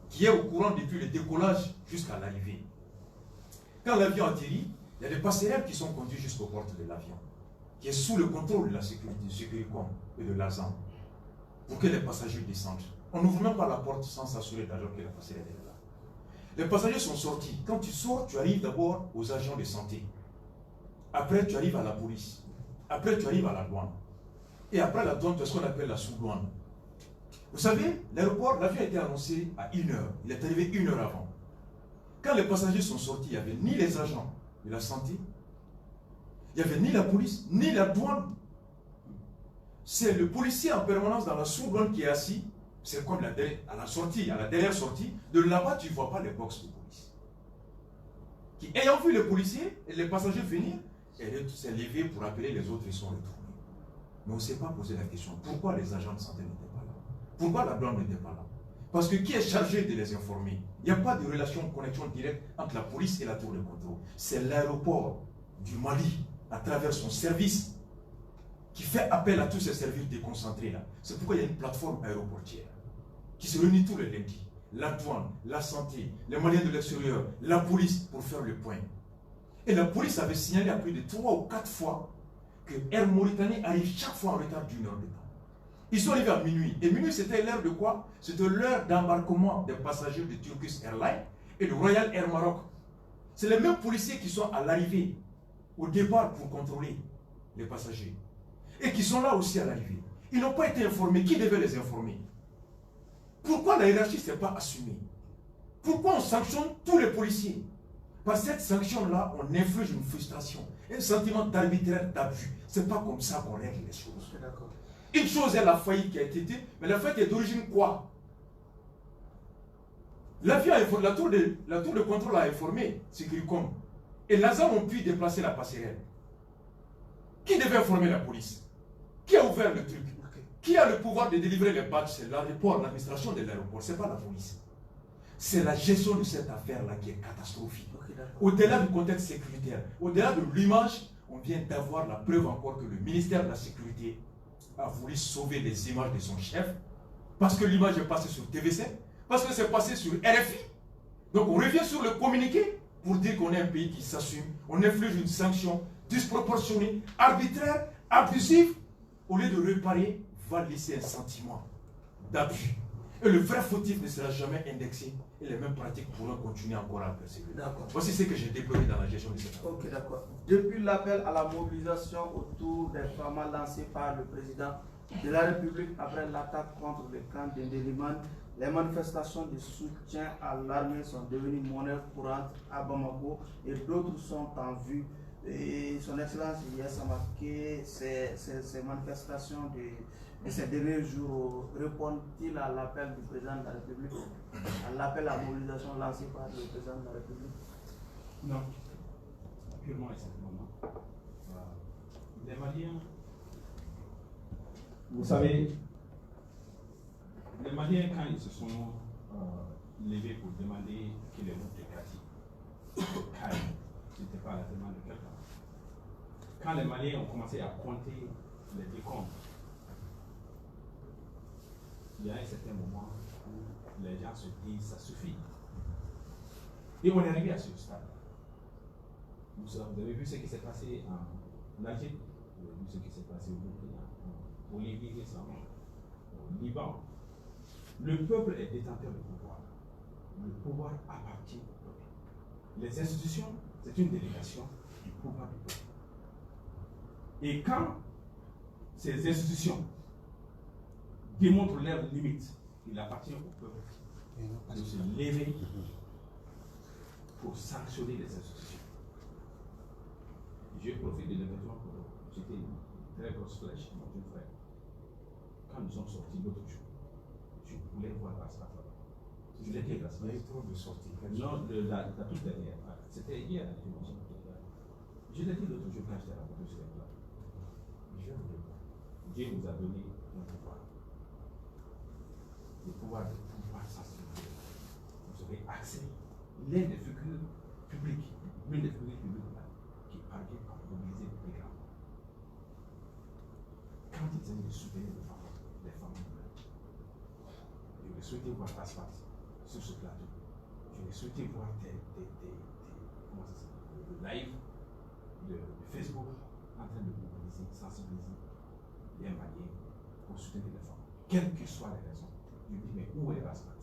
qui est au courant depuis le décollage jusqu'à l'arrivée. Quand l'avion atterrit, il y a des passerelles qui sont conduits jusqu'aux portes de l'avion, qui est sous le contrôle de la sécurité, du Sécuricom et de l'ASAN, pour que les passagers descendent. On n'ouvre même pas la porte sans s'assurer d'abord que la passerelle est là. Les passagers sont sortis. Quand tu sors, tu arrives d'abord aux agents de santé. Après, tu arrives à la police. Après, tu arrives à la douane. Et après la douane, tu as ce qu'on appelle la sous-douane. Vous savez, l'aéroport, l'avion a été annoncé à 1h. Il est arrivé 1 heure avant. Quand les passagers sont sortis, il n'y avait ni les agents de la santé, il n'y avait ni la police, ni la douane. C'est le policier en permanence dans la sous-douane qui est assis. C'est comme à la sortie, à la dernière sortie. De là-bas, tu ne vois pas les box de police. Qui, ayant vu les policiers et les passagers venir, elle s'est levée pour appeler les autres, ils sont retournés. Mais on ne s'est pas posé la question, pourquoi les agents de santé n'étaient pas là? Pourquoi la douane n'était pas là? Parce que qui est chargé de les informer? Il n'y a pas de relation, de connexion directe entre la police et la tour de contrôle. C'est l'aéroport du Mali, à travers son service, qui fait appel à tous ces services déconcentrés là. C'est pourquoi il y a une plateforme aéroportière qui se réunit tous les lundis. La douane, la santé, les Maliens de l'extérieur, la police pour faire le point. Et la police avait signalé à plus de 3 ou 4 fois que Air Mauritanie arrive chaque fois en retard d'1 heure de temps. Ils sont arrivés à minuit. Et minuit, c'était l'heure de quoi? C'était l'heure d'embarquement des passagers de Turkish Airlines et de Royal Air Maroc. C'est les mêmes policiers qui sont à l'arrivée, au départ, pour contrôler les passagers. Et qui sont là aussi à l'arrivée. Ils n'ont pas été informés. Qui devait les informer? Pourquoi la hiérarchie ne s'est pas assumée? Pourquoi on sanctionne tous les policiers? Par cette sanction-là, on inflige une frustration, un sentiment d'arbitraire, d'abus. Ce n'est pas comme ça qu'on règle les choses. Une chose est la faillite qui a été faite, mais la faillite est d'origine quoi? L'avion la tour de contrôle a informé Sécuricom. Et l'ASAM ont pu déplacer la passerelle. Qui devait informer la police? Qui a ouvert le truc? Qui a le pouvoir de délivrer les badges? C'est l'aéroport, l'administration de l'aéroport, ce n'est pas la police. C'est la gestion de cette affaire-là qui est catastrophique. Au-delà du contexte sécuritaire, au-delà de l'image, on vient d'avoir la preuve encore que le ministère de la Sécurité a voulu sauver les images de son chef, parce que l'image est passée sur TVC, parce que c'est passé sur RFI. Donc on revient sur le communiqué pour dire qu'on est un pays qui s'assume, on inflige une sanction disproportionnée, arbitraire, abusive, au lieu de réparer, va laisser un sentiment d'abus. Et le vrai fautif ne sera jamais indexé et les mêmes pratiques pourront continuer encore à persévérer. Voici ce que j'ai déploré dans la gestion de cette affaire. Ok, d'accord. Depuis l'appel à la mobilisation autour des FAMA lancé par le président de la République après l'attaque contre le camp d'Indéliman, les manifestations de soutien à l'armée sont devenues monnaie courante à Bamako et d'autres sont en vue. Et son Excellence Yes a marqué ces manifestations de ces derniers jours. Répond-il à l'appel du président de la République, à l'appel à la mobilisation lancé par le président de la République? Non, purement et simplement. Les Maliens, vous savez, les Maliens, quand ils se sont levés pour demander que les routes de Kati, ce n'était pas la demande de quelqu'un. Quand les Maliens ont commencé à compter les décomptes, il y a un certain moment où les gens se disent ça suffit. Et on est arrivé à ce stade. Vous avez vu ce qui s'est passé en Algérie, vous avez vu ce qui s'est passé au Burkina, au Libye récemment, au Liban. Le peuple est détenteur du pouvoir. Le pouvoir appartient au peuple. Les institutions, c'est une délégation du pouvoir du peuple. Et quand ces institutions démontrent leurs limites, il appartient au peuple de se lever pour sanctionner les institutions. Je profite de l'événement pour jeter une très grosse flèche à mon jeune frère. Quand nous sommes sortis l'autre jour, je voulais voir Asraf. Je l'ai dit à Asraf. Il y a eu trop de sorties. Non, la toute dernière. C'était hier, j'imagine. Je l'ai dit l'autre jour quand j'étais rencontré sur les plats. Dieu nous a donné un pouvoir. Le pouvoir de pouvoir sensibiliser. Vous aurez accès. L'un des figures publiques, l'une des figures publiques là, qui parvient à mobiliser les plus grands. Quand ils aiment soutenir les femmes, j'aurais souhaité voir Asphalt sur ce plateau. J'aurais souhaité voir comment ça s'appelle, le live de Facebook en train de mobiliser, sensibiliser les Maliens pour soutenir les femmes, quelles que soient les raisons. Je me dis, mais où est Raspat?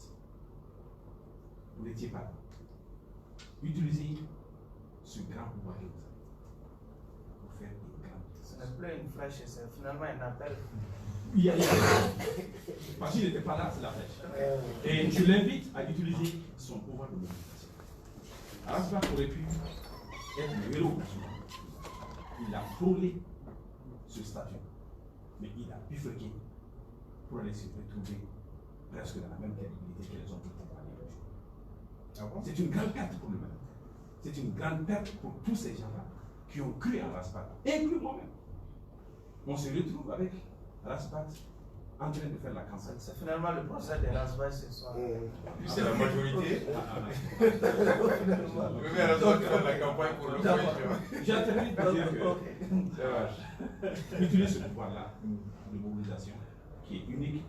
Vous n'étiez pas là. Utilisez ce grand pouvoir que vous avez pour faire des grandes Ce n'est plus une flèche, c'est finalement un appel. Parce qu'il n'était pas là, c'est la flèche. Et je l'invite à utiliser son pouvoir de mobilisation. Raspat aurait pu être le héros. Il a frôlé ce statut, mais il a bifurqué pour aller se retrouver presque dans la même crédibilité que les autres compagnies. C'est une grande perte pour lui-même. C'est une grande perte pour tous ces gens-là qui ont cru en Raspat, inclus moi-même. On se retrouve avec Raspat en train de faire la campagne. C'est finalement le procès de Raspat ce soir. C'est la majorité. Oui, mais raison de faire la campagne pour le peuple. J'ai entendu dire que utiliser ce pouvoir-là de mobilisation qui est unique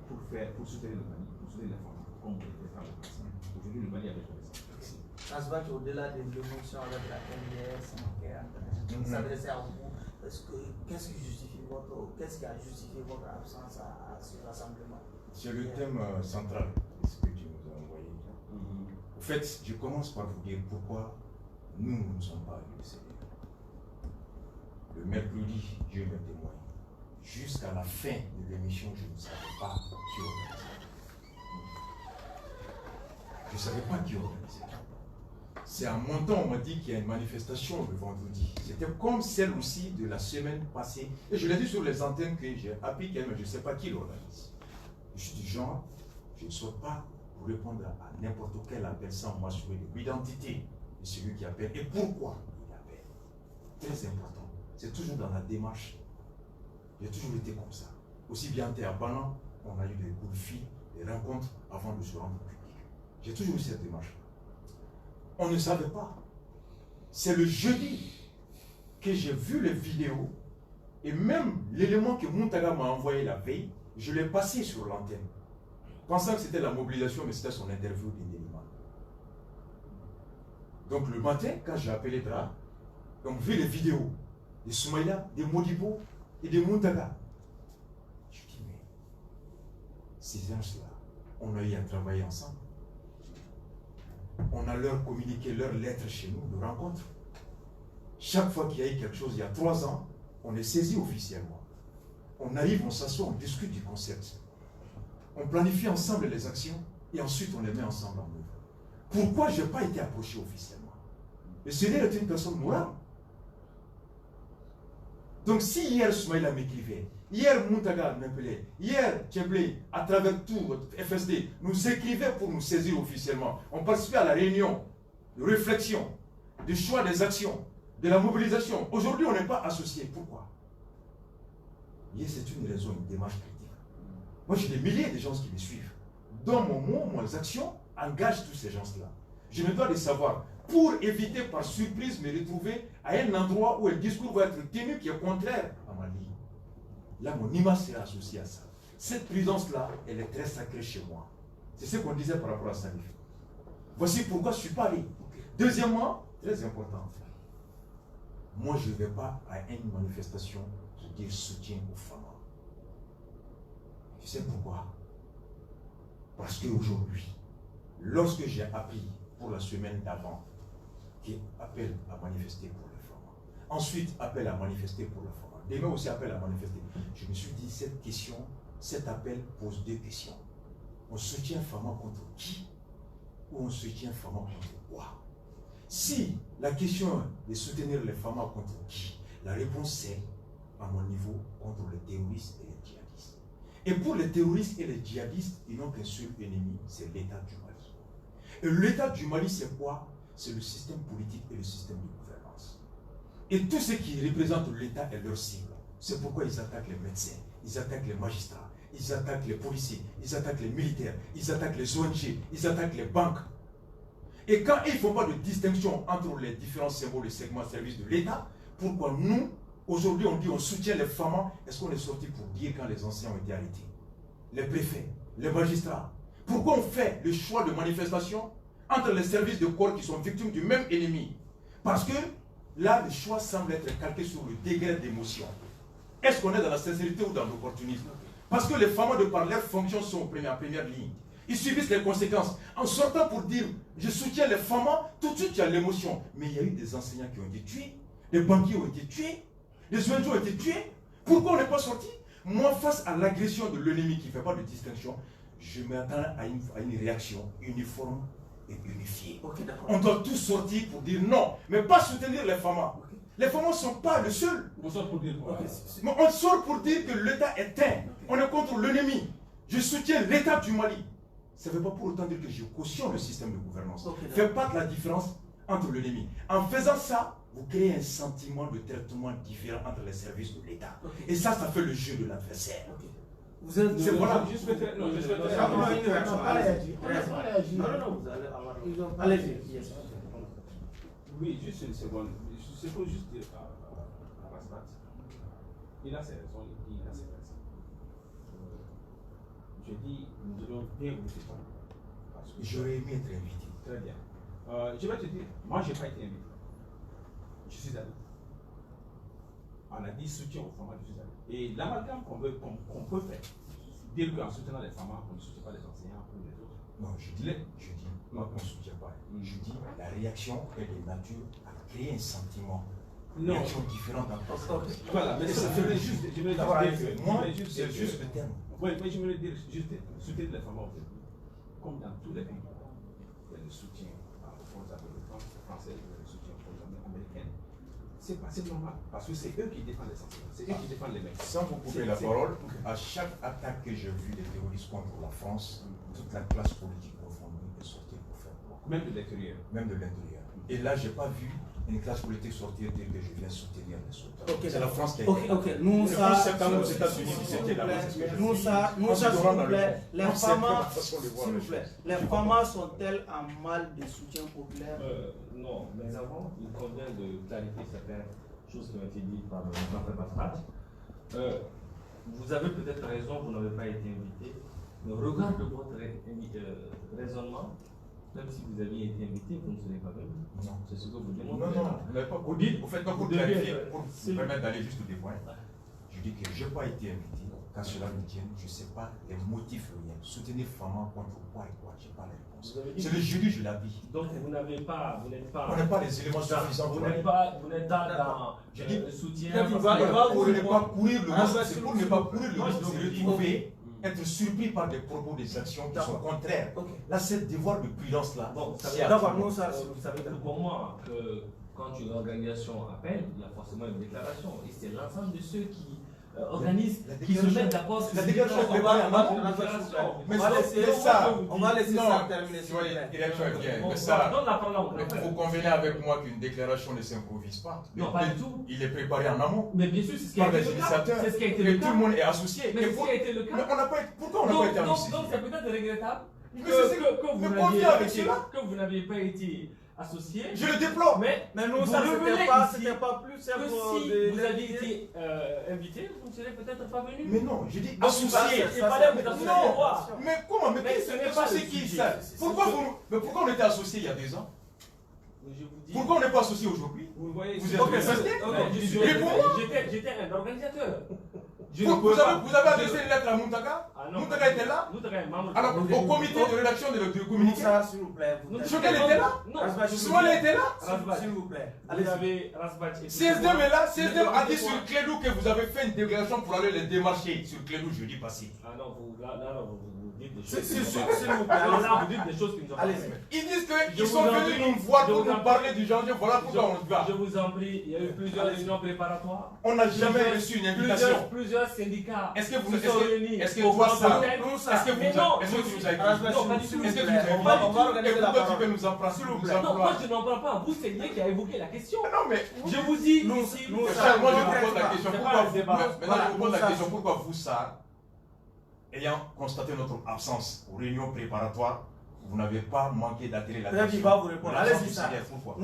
pour soutenir le Mali, pour soutenir les femmes, comme on le fait par le passé. Aujourd'hui, le Mali a besoin de ça. Raspat, au-delà de l'émotion avec laquelle il est s'adresser à vous, qu'est-ce qui a justifié votre absence à ce rassemblement? C'est le thème central de ce que tu nous as envoyé. Au fait, je commence par vous dire pourquoi nous ne sommes pas allés au Sénégal. Le mercredi, Dieu me témoigne. Jusqu'à la fin de l'émission, je ne savais pas qui organisait. Je ne savais pas qui organisait. C'est en montant, on m'a dit qu'il y a une manifestation le vendredi. C'était comme celle aussi de la semaine passée. Et je l'ai dit sur les antennes que j'ai appris qu'elle, mais je ne sais pas qui l'organise. Je suis du genre, je ne saute pas pour répondre à n'importe quel appel sans m'assurer de l'identité de celui qui appelle et pourquoi il appelle. Très important. C'est toujours dans la démarche. J'ai toujours été comme ça. Aussi bien à Banan, on a eu des coups de fil, des rencontres avant de se rendre au public. J'ai toujours eu cette démarche. On ne savait pas. C'est le jeudi que j'ai vu les vidéos et même l'élément que Mountaga m'a envoyé la veille, je l'ai passé sur l'antenne. Pensant que c'était la mobilisation, mais c'était son interview d'Indélima. Donc le matin, quand j'ai appelé Dra, on vu les vidéos de Soumaïla, de Modibo et de Mountaga. Je dis, mais ces gens-là, on a eu à travailler ensemble. On a leur communiqué leurs lettres chez nous de rencontre. Chaque fois qu'il y a eu quelque chose, il y a 3 ans, on est saisi officiellement. On arrive, on s'assoit, on discute du concept. On planifie ensemble les actions et ensuite on les met ensemble en œuvre. Pourquoi je n'ai pas été approché officiellement? Le Seigneur est une personne morale. Donc si hier Soumaïla m'écrivait, hier Mountaga m'appelait, hier Tcheblé, à travers tout votre FSD, nous écrivait pour nous saisir officiellement. On participait à la réunion de réflexion, du choix des actions, de la mobilisation. Aujourd'hui, on n'est pas associés. Pourquoi? Hier, c'est une raison, une démarche critique. Moi, j'ai des milliers de gens qui me suivent. Dans mon mot, mes actions engagent tous ces gens-là. Je me dois de savoir, pour éviter par surprise me retrouver à un endroit où un discours va être tenu qui est contraire à ma ligne. Là, mon image sera associée à ça. Cette présence-là, elle est très sacrée chez moi. C'est ce qu'on disait par rapport à Salif. Voici pourquoi je ne suis pas allé. Deuxièmement, très important, moi je ne vais pas à une manifestation pour dire soutien aux femmes. Tu sais pourquoi? Parce qu'aujourd'hui, lorsque j'ai appris pour la semaine d'avant, qui appelle à manifester pour les femmes, ensuite appelle à manifester pour la femme, demain aussi appelle à manifester, je me suis dit, cette question, cet appel pose 2 questions. On soutient Fama contre qui? Ou on soutient Fama contre quoi? Si la question est de soutenir les femmes contre qui, la réponse c'est, à mon niveau, contre les terroristes et les djihadistes. Et pour les terroristes et les djihadistes, ils n'ont qu'un seul ennemi, c'est l'État du Mali. Et l'État du Mali, c'est quoi? C'est le système politique et le système de gouvernance. Et tout ce qui représente l'État est leur cible. C'est pourquoi ils attaquent les médecins, ils attaquent les magistrats, ils attaquent les policiers, ils attaquent les militaires, ils attaquent les ONG, ils attaquent les banques. Et quand ils ne font pas de distinction entre les différents symboles et segments de service de l'État, pourquoi nous, aujourd'hui, on dit on soutient les femmes? Est-ce qu'on est sorti pour dire quand les anciens ont été arrêtés? Les préfets, les magistrats. Pourquoi on fait le choix de manifestation entre les services de corps qui sont victimes du même ennemi? Parce que là, le choix semble être calqué sur le degré d'émotion. Est-ce qu'on est dans la sincérité ou dans l'opportunisme? Parce que les femmes de par leurs fonctions sont en première ligne. Ils subissent les conséquences. En sortant pour dire, je soutiens les femmes, tout de suite il y a l'émotion. Mais il y a eu des enseignants qui ont été tués, des banquiers ont été tués, des ONG ont été tués. Pourquoi on n'est pas sorti? Moi, face à l'agression de l'ennemi qui ne fait pas de distinction, je m'attends à une réaction uniforme et unifiée. Ok, d'accord. On doit tous sortir pour dire non, mais pas soutenir les femmes. Les femmes ne sont pas le seul. On sort pour dire quoi? Mais on sort pour dire que l'État est éteint. On est contre l'ennemi. Je soutiens l'État du Mali. Ça ne veut pas pour autant dire que je cautionne le système de gouvernance. Faites pas de la différence entre l'ennemi. En faisant ça, vous créez un sentiment de traitement différent entre les services de l'État. Et ça fait le jeu de l'adversaire. Vous êtes... C'est voilà. Juste peut-être... Non, juste peut-être... Non, vous allez avoir... Allez-y. Oui, juste une seconde. Je peux juste dire à Rasbat, il a ses raisons, il a ses raisons. Je dis, nous devons bien vous répondre. J'aurais aimé être invité. Très bien. Je vais te dire, moi je n'ai pas été invité. Je suis allé. On a dit soutien aux femmes, je suis allé. Et l'amalgame qu'on peut faire, dire qu'en soutenant les femmes, on ne soutient pas les enseignants ou les autres. Non, je dis, moi on ne soutient pas. Je dis, la réaction est de nature à créer un sentiment. Une réaction différente dans le Voilà, mais ça fait juste. Je voulais dire, moi, c'est juste le terme. Oui, mais je voulais dire juste soutenir les femmes aujourd'hui. Comme dans tous les pays, il y a le soutien aux forces armées françaises, il y a le soutien aux forces armées américaines. C'est normal, parce que c'est eux qui défendent les enseignants, c'est eux qui défendent les mecs. Sans vous couper la parole, à chaque attaque que j'ai vue des terroristes contre la France, toute la classe politique confondue est sortie pour faire quoi? Même de l'intérieur. Même de l'intérieur. Et là, je n'ai pas vu une classe politique sortir dire que je viens soutenir les soldats. Okay, c'est la France qui a été. Ok, nous, le ça. 11 septembre aux États-Unis, c'était la nous, ça, s'il vous plaît, les femmes sont-elles en mal de soutien populaire? Non, mais avant, il convient de clarifier certaines choses qui ont été dites par notre Basrat. Vous avez peut-être raison, vous n'avez pas été invité. Mais regarde votre raisonnement. Même si vous aviez été invité, vous ne serez pas venu. Non. C'est ce que vous démontrez. Non, vous n'avez pas. Vous dites, vous faites pas pour clarifier, pour vous permettre d'aller juste au point. Je dis que je n'ai pas été invité, qu'à cela me tienne, je ne sais pas les motifs réels. Soutenir Fama contre quoi et quoi, je n'ai pas la réponse. C'est le jury, je l'habille. Donc vous n'êtes pas. On n'a pas les éléments suffisants. Vous n'êtes pas dans le soutien. Pour ne pas courir le risque, c'est pour ne pas courir le risque de retrouver. Être surpris par des propos, des actions qui sont contraires. Là, c'est devoir de prudence là. Bon, vous savez tout pour moi que quand une organisation appelle, il y a forcément une déclaration. Et c'est l'ensemble de ceux qui organisent, qui se mettent d'accord sur la déclaration. On va laisser ça terminer. Mais ça, vous convenez avec moi qu'une déclaration ne s'improvise pas. Non, pas du tout. Il est préparé en amont. Mais bien sûr, c'est ce qui a été le cas. C'est ce qui a été le cas. Tout le monde est associé. Mais c'est ce qui a été le cas. Pourquoi on n'a pas été associé? Donc c'est peut-être regrettable que vous n'aviez pas été associé. Je le déplore. Mais nous, ça c'était pas plus simple. Si vous aviez été invité, vous ne serez peut-être pas venu. Mais non, je dis associé. Non, mais comment? Mais ce n'est pas ce qui ça. Pourquoi on était associé il y a 2 ans? Pourquoi on n'est pas associé aujourd'hui? Vous êtes J'étais un organisateur. Vous avez adressé une lettre à Muntaka? Muntaka était là? Alors, au comité de rédaction de communiqué? S'il vous plaît. Choquel était là? Soumane était là? S'il vous plaît. CSDM est là. CSDM a dit sur Clédou que vous avez fait une délégation pour aller les démarcher sur Clédou jeudi passé. Ah non, vous dites des choses. S'il vous plaît. Là, vous dites des choses qui ne sont pas. Ils disent qu'ils sont venus nous voir pour nous parler du janvier. Voilà pourquoi on se bat. Je vous en prie, il y a eu plusieurs réunions préparatoires. On n'a jamais reçu une invitation. Plusieurs syndicats. Est-ce que vous se sont réunis? Est-ce que toi ça? Est-ce que vous non, est-ce que tu nous as écrit? Non, pas du tout. Est-ce que tu nous as écrit? On va organiser la parole. Tu peux nous en prendre, s'il vous plaît. Non, moi je n'en parle pas. Vous, c'est lui qui a évoqué la question. Non, mais je vous dis moi je vous pose la question. Maintenant, je vous pose la question. Pourquoi vous, ça, ayant constaté notre absence aux réunions préparatoires, vous n'avez pas manqué d'attirer l'attention? Très bien, vous répondre. Allez-y, ça. Pourquoi?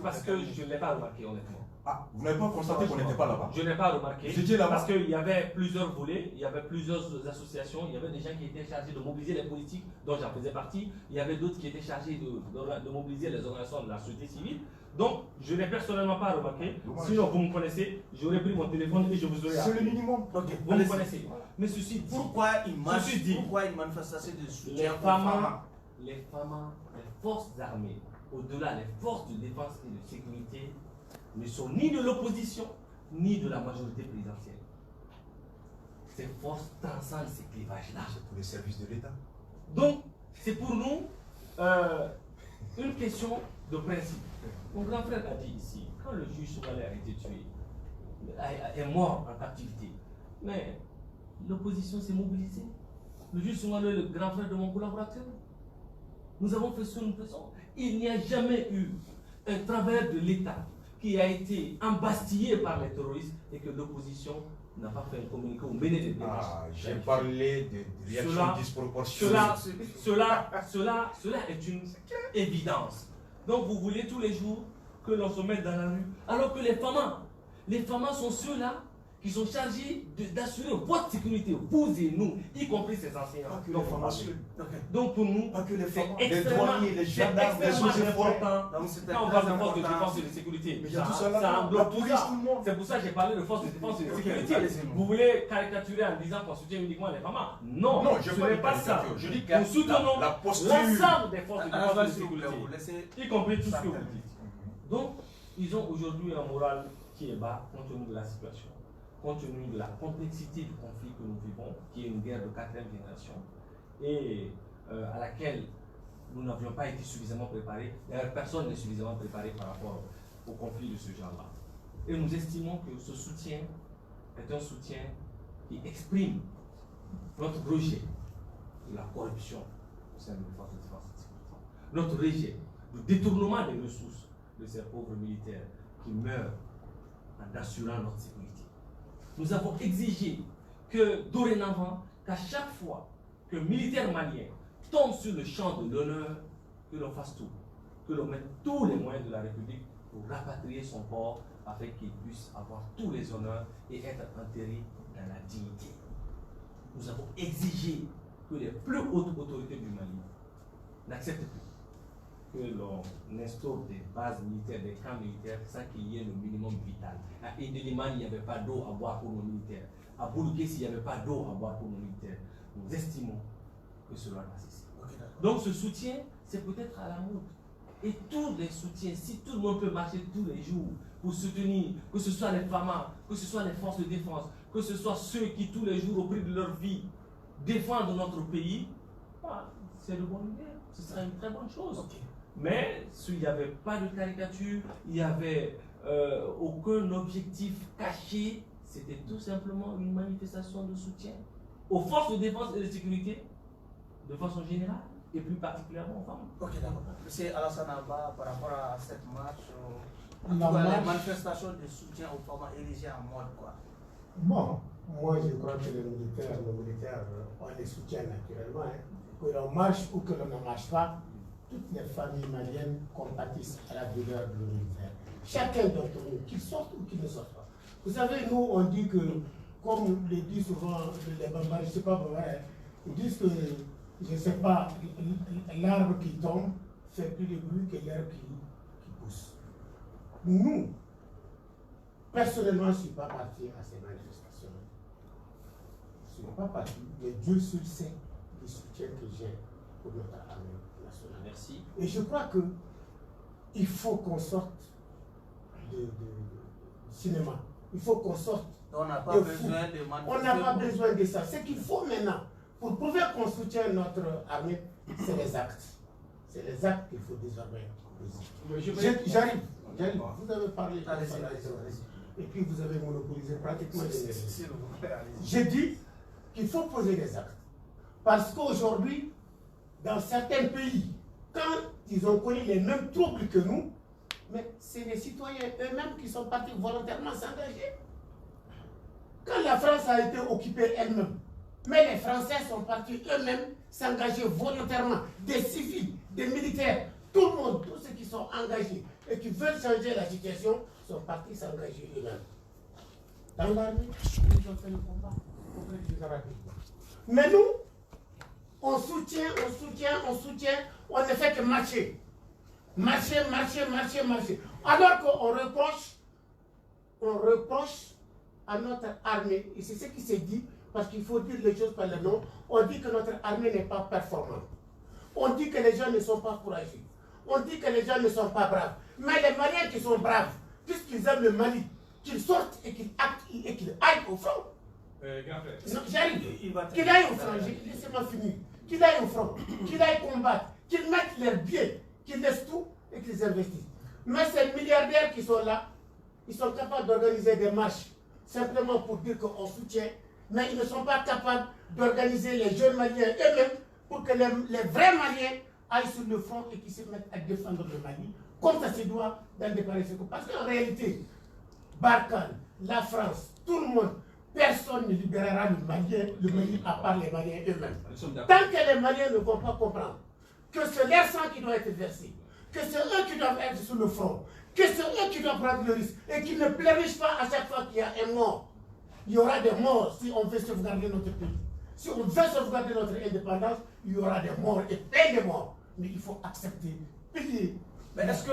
Parce que je ne l'ai pas remarqué, honnêtement. Ah, vous n'avez pas constaté qu'on n'était pas là-bas? Je n'ai pas remarqué. Vous étiez là-bas? Parce qu'il y avait plusieurs volets, il y avait plusieurs associations, il y avait des gens qui étaient chargés de mobiliser les politiques, dont j'en faisais partie. Il y avait d'autres qui étaient chargés de mobiliser les organisations de la société civile. Donc, je ne l'ai personnellement pas remarqué. Dommage. Sinon, vous me connaissez, j'aurais pris mon téléphone et je vous aurais C'est le appelé. minimum. Ok, Vous me connaissez. Mais ceci dit, Pourquoi une marche, Ceci dit, pourquoi une manifestation de les soutien aux FAMA, femmes? les forces armées, au-delà les forces de défense et de sécurité, ne sont ni de l'opposition, ni de la majorité présidentielle. Ces forces transcendent ces clivages-là. C'est pour les services de l'État. Donc, c'est pour nous une question de principe. Mon grand frère a dit ici, quand le juge Soumalé a été tué, est mort en captivité, mais l'opposition s'est mobilisée. Le juge Soumalé est le grand frère de mon collaborateur. Nous avons fait ce que nous faisons. Il n'y a jamais eu un travailleur de l'État qui a été embastillé par les terroristes et que l'opposition n'a pas fait un communiqué ou mené des démarches. Ah, j'ai parlé de réactions disproportionnées. Cela est une évidence. Donc vous voulez tous les jours que l'on se mette dans la rue, alors que les FAMA sont ceux-là qui sont chargés d'assurer votre sécurité, vous et nous, y compris ces enseignants. Pas que les formations. Donc pour nous, Pas que les c'est femmes, les extrêmement, douaniers, les gendarmes, les extrêmement eaux et forêts. important. Donc, c'était Quand on très parle de force de important. défense et de sécurité, Mais il y a tout ça là, ça la englobe tout police, ça. tout le monde. C'est pour ça que j'ai parlé de force de défense et de Ok, sécurité. allez-y. Vous voulez caricaturer en disant qu'on soutient uniquement les femmes? Non, Non, je ce parle n'est de pas ça. caricature. Je dis que Nous soutenons la posture. l'ensemble des forces de Ah, défense et de s'il vous plaît, sécurité, vous laissez- y compris tout ce que vous dites. Donc, ils ont aujourd'hui un moral qui est bas compte tenu de la situation, compte tenu de la complexité du conflit que nous vivons, qui est une guerre de 4e génération, et à laquelle nous n'avions pas été suffisamment préparés. D'ailleurs, personne n'est suffisamment préparé par rapport au conflit de ce genre-là. Et nous estimons que ce soutien est un soutien qui exprime notre rejet de la corruption au sein des forces de défense et de sécurité, notre rejet du détournement des ressources de ces pauvres militaires qui meurent en assurant notre sécurité. Nous avons exigé que dorénavant, qu'à chaque fois qu'un militaire malien tombe sur le champ de l'honneur, que l'on fasse tout, que l'on mette tous les moyens de la République pour rapatrier son corps afin qu'il puisse avoir tous les honneurs et être enterré dans la dignité. Nous avons exigé que les plus hautes autorités du Mali n'acceptent plus que l'on instaure des bases militaires, des camps militaires, sans qu'il y ait le minimum vital. À Indeliman, il n'y avait pas d'eau à boire pour nos militaires. À Bouloukessi, il n'y avait pas d'eau à boire pour nos militaires. Nous estimons que cela doit cesser. Donc ce soutien, c'est peut-être à la mode. Et tous les soutiens, si tout le monde peut marcher tous les jours pour soutenir, que ce soit les FAMA, que ce soit les forces de défense, que ce soit ceux qui tous les jours, au prix de leur vie, défendent notre pays, c'est de bonne idée. Ce serait une très bonne chose. Mais s'il n'y avait pas de caricature, il n'y avait aucun objectif caché, c'était tout simplement une manifestation de soutien aux forces de défense et de sécurité, de façon générale, et plus particulièrement aux femmes. Ok, d'accord. Monsieur Alassane Abba, par rapport à cette marche, La la marche- manifestation de soutien aux femmes érigée en mode quoi. Bon, moi je crois que les militaires, on les soutient naturellement. Hein. Que l'on marche ou que l'on ne marche pas, toutes les familles maliennes compatissent à la douleur de nos militaires. Chacun d'entre nous, qu'il sorte ou qu'il ne sorte pas. Vous savez, nous on dit que, comme le dit souvent les Bambas, je ne sais pas vrai, ils disent que, je ne sais pas, l'arbre qui tombe fait plus de bruit que l'herbe qui pousse. Nous, personnellement, je ne suis pas parti à ces manifestations. Je ne suis pas parti, mais Dieu seul sait le soutien que j'ai pour notre armée nationale. Merci. Et je crois que il faut qu'on sorte du cinéma. Il faut qu'on sorte. On n'a pas de besoin fou. de On n'a pas besoin de ça. Ce qu'il faut maintenant, pour prouver qu'on soutient notre armée, c'est les actes. C'est les actes qu'il faut désormais poser. J'arrive. Vous avez parlé. Allez-y. Et puis vous avez monopolisé pratiquement les S'il vous plaît, allez-y. J'ai dit qu'il faut poser des actes. Parce qu'aujourd'hui, dans certains pays, quand ils ont connu les mêmes troubles que nous, mais c'est les citoyens eux-mêmes qui sont partis volontairement s'engager. Quand la France a été occupée elle-même, mais les Français sont partis eux-mêmes s'engager volontairement, des civils, des militaires, tout le monde, tous ceux qui sont engagés et qui veulent changer la situation, sont partis s'engager eux-mêmes. Dans l'armée, ils ont fait le combat auprès des Arabes. Mais nous, on soutient, on ne fait que marcher. Marcher. Alors qu'on reproche à notre armée, et c'est ce qui s'est dit, parce qu'il faut dire les choses par le nom, on dit que notre armée n'est pas performante. On dit que les gens ne sont pas courageux. On dit que les gens ne sont pas braves. Mais les Maliens qui sont braves, puisqu'ils aiment le Mali, qu'ils sortent et qu'ils actent et qu'ils aillent au front. Non, j'arrive. Qu'il aille au front, laissez-moi finir. Qu'il aille au front, qu'il aille combattre, qu'ils mettent leurs biens, qu'ils laissent tout et qu'ils investissent. Mais ces milliardaires qui sont là, ils sont capables d'organiser des marches simplement pour dire qu'on soutient, mais ils ne sont pas capables d'organiser les jeunes Maliens eux-mêmes pour que les vrais Maliens aillent sur le front et qu'ils se mettent à défendre le Mali, comme ça se doit dans des pareils secours. Parce qu'en réalité, Barkhane, la France, tout le monde, personne ne libérera le Mali à part les Maliens eux-mêmes. Tant que les Maliens ne vont pas comprendre que c'est leur sang qui doit être versé, que c'est eux qui doivent être sur le front, que c'est eux qui doivent prendre le risque et qui ne pleurnichent pas à chaque fois qu'il y a un mort. Il y aura des morts si on veut sauvegarder notre pays. Si on veut sauvegarder notre indépendance, il y aura des morts et plein de morts. Mais il faut accepter, payer. Mais est-ce que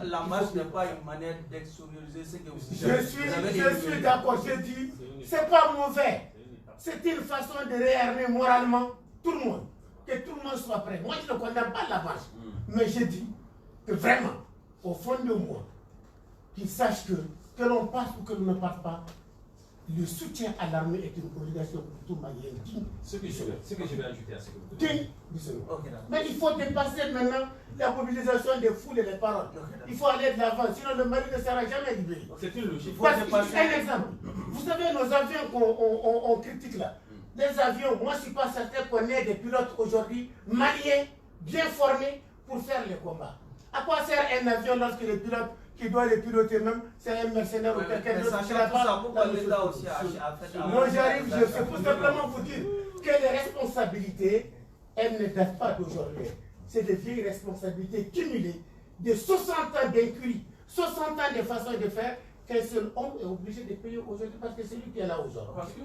la marche n'est pas une manière d'extérioriser ce que vous Je suis d'accord, je dis, c'est pas mauvais. C'est une façon de réarmer moralement tout le monde. Que tout le monde soit prêt. Moi, je ne condamne pas la marche. Mais je dis que vraiment, au fond de moi, qu'ils sachent que l'on passe ou que l'on ne passe pas, le soutien à l'armée est une obligation pour tout Malien digne. Ce que je vais ajouter à ce que vous dites. Mais il faut dépasser maintenant la mobilisation des foules et des paroles. Il faut aller de l'avant, sinon le Mali ne sera jamais libéré. C'est une logique. Un exemple. Vous savez, nos avions qu'on critique là, les avions, moi je ne suis pas certain qu'on ait des pilotes aujourd'hui maliens, bien formés pour faire les combats. À quoi sert un avion lorsque le pilote qui doit les piloter même, c'est un mercenaire ou quelqu'un d'autre qui n'a pas. Moi j'arrive, je peux simplement vous dire que les responsabilités, elles ne datent pas d'aujourd'hui. C'est des vieilles responsabilités cumulées de 60 ans d'incurie, 60 ans de façon de faire, qu'un seul homme est obligé de payer aujourd'hui parce que c'est lui qui est là aujourd'hui. Parce que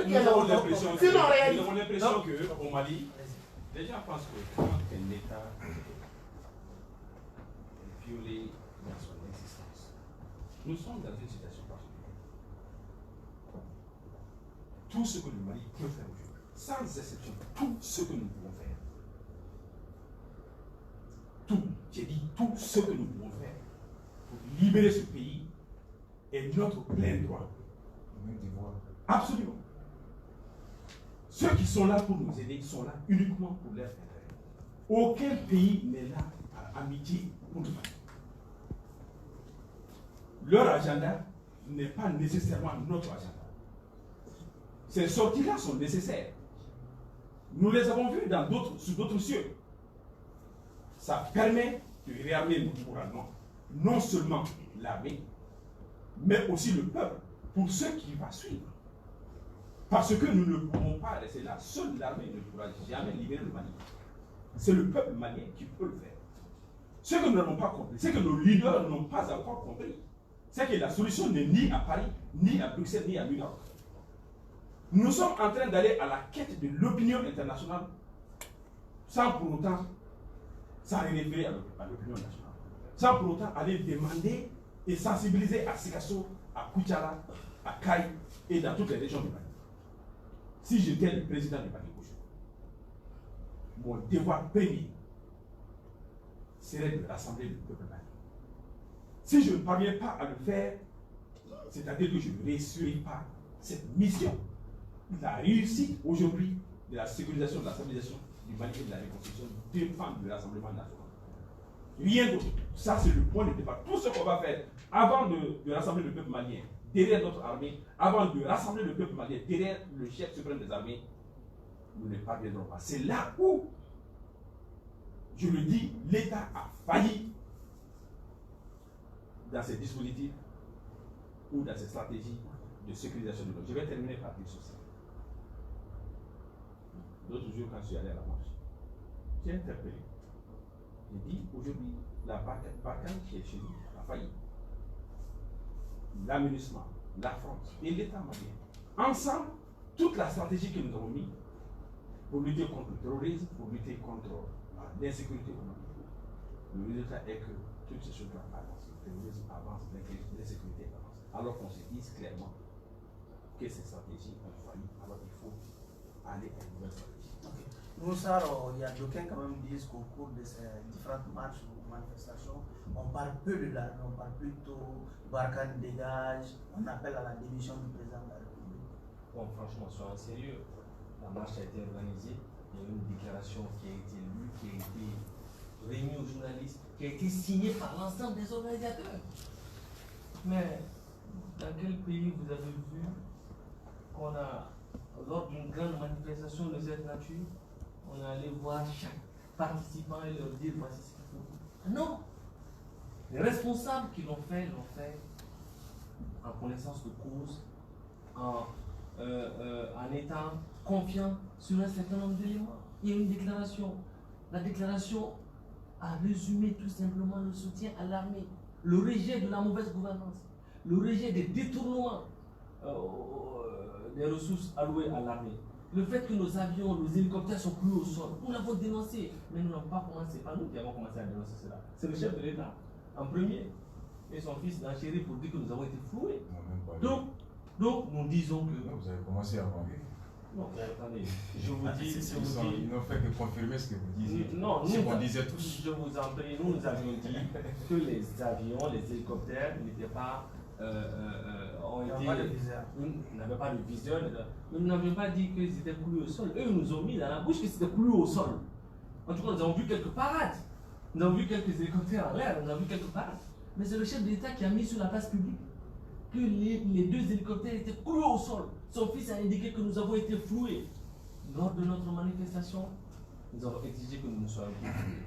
nous avons l'impression qu'au Mali, les gens pensent que quand un État est violé dans son existence, nous sommes dans une situation particulière. Tout ce que le Mali peut faire aujourd'hui, sans exception, tout ce que nous pouvons faire, j'ai dit tout ce que nous pouvons faire pour libérer ce pays est notre plein droit. Absolument. Ceux qui sont là pour nous aider sont là uniquement pour leur intérêt. Aucun pays n'est là par amitié pour nous. Leur agenda n'est pas nécessairement notre agenda. Ces sorties-là sont nécessaires. Nous les avons vues sur d'autres cieux. Ça permet de réarmer moralement non seulement l'armée, mais aussi le peuple, pour ceux qui vont suivre. Parce que nous ne pouvons pas rester là. Seule l'armée ne pourra jamais libérer le Mali. C'est le peuple malien qui peut le faire. Ce que nous n'avons pas compris, c'est que nos leaders n'ont pas encore compris, c'est que la solution n'est ni à Paris, ni à Bruxelles, ni à New York. Nous sommes en train d'aller à la quête de l'opinion internationale sans pour autant s'en référer à l'opinion nationale. Sans pour autant aller demander et sensibiliser à Sikasso, à Koutiala, à Kaï et dans toutes les régions du Mali. Si j'étais le président du Mali aujourd'hui, mon devoir premier serait de rassembler le peuple malien. Si je ne parviens pas à le faire, c'est-à-dire que je ne réussirai pas cette mission, la réussite aujourd'hui de la sécurisation, de la stabilisation du Mali et de la reconstruction dépend du rassemblement national. Rien d'autre. Ça, c'est le point de départ. Tout ce qu'on va faire avant de rassembler le peuple malien derrière notre armée, avant de rassembler le peuple malien derrière le chef suprême des armées, nous ne parviendrons pas. C'est là où, je le dis, l'État a failli dans ses dispositifs ou dans ses stratégies de sécurisation de l'eau. Je vais terminer par dire ceci. L'autre jour, quand je suis allé à la marche, j'ai interpellé. J'ai dit, aujourd'hui, la Barkhane qui est chez nous a failli. L'aménagement, la France et l'État malien, ensemble, toute la stratégie que nous avons mise pour lutter contre le terrorisme, pour lutter contre l'insécurité au Mali, le résultat est que toutes ces choses-là avancent. Le terrorisme avance, l'insécurité avance. Alors qu'on se dise clairement que ces stratégies ont failli, alors il faut aller à une nouvelle stratégie. Okay. Moussa, il y a d'aucuns quand même disent qu'au cours de ces différentes marches ou manifestations, on parle peu de l'armée, on parle plutôt Barkhane dégage, on appelle à la démission du président de la République. Bon, franchement, soyons sérieux. La marche a été organisée, il y a eu une déclaration qui a été lue, qui a été remise aux journalistes, qui a été signée par l'ensemble des organisateurs. Mais dans quel pays vous avez vu qu'on a, lors d'une grande manifestation de cette nature, on est allé voir chaque participant et leur dire voici ce qu'il faut. Non! Les responsables qui l'ont fait en connaissance de cause, en étant confiant sur un certain nombre d'éléments. Il y a une déclaration. La déclaration a résumé tout simplement le soutien à l'armée, le rejet de la mauvaise gouvernance, le rejet des détournements des ressources allouées à l'armée. Le fait que nos avions, nos hélicoptères sont plus au sol, nous l'avons dénoncé, mais nous n'avons pas commencé, pas nous qui avons commencé à dénoncer cela. C'est le chef de l'État, en premier, et son fils l'enchéri pour dire que nous avons été floués. Donc, nous disons que... Non, vous avez commencé avant lui. Non, mais attendez, je vous dis... Ils n'ont fait que confirmer ce que vous disiez. Non, ce qu'on disait tous. Je vous en prie, nous avions dit que les avions, les hélicoptères n'étaient pas... n'avaient pas de viseur. Nous n'avions pas dit qu'ils étaient cloués au sol. Eux, ils nous ont mis dans la bouche que c'était cloué au sol. En tout cas, nous avons vu quelques parades. Nous avons vu quelques hélicoptères en l'air, nous avons vu quelques parades. Mais c'est le chef de l'État qui a mis sur la place publique que les deux hélicoptères étaient cloués au sol. Son fils a indiqué que nous avons été floués. Lors de notre manifestation, nous avons exigé que nous ne soyons plus floués.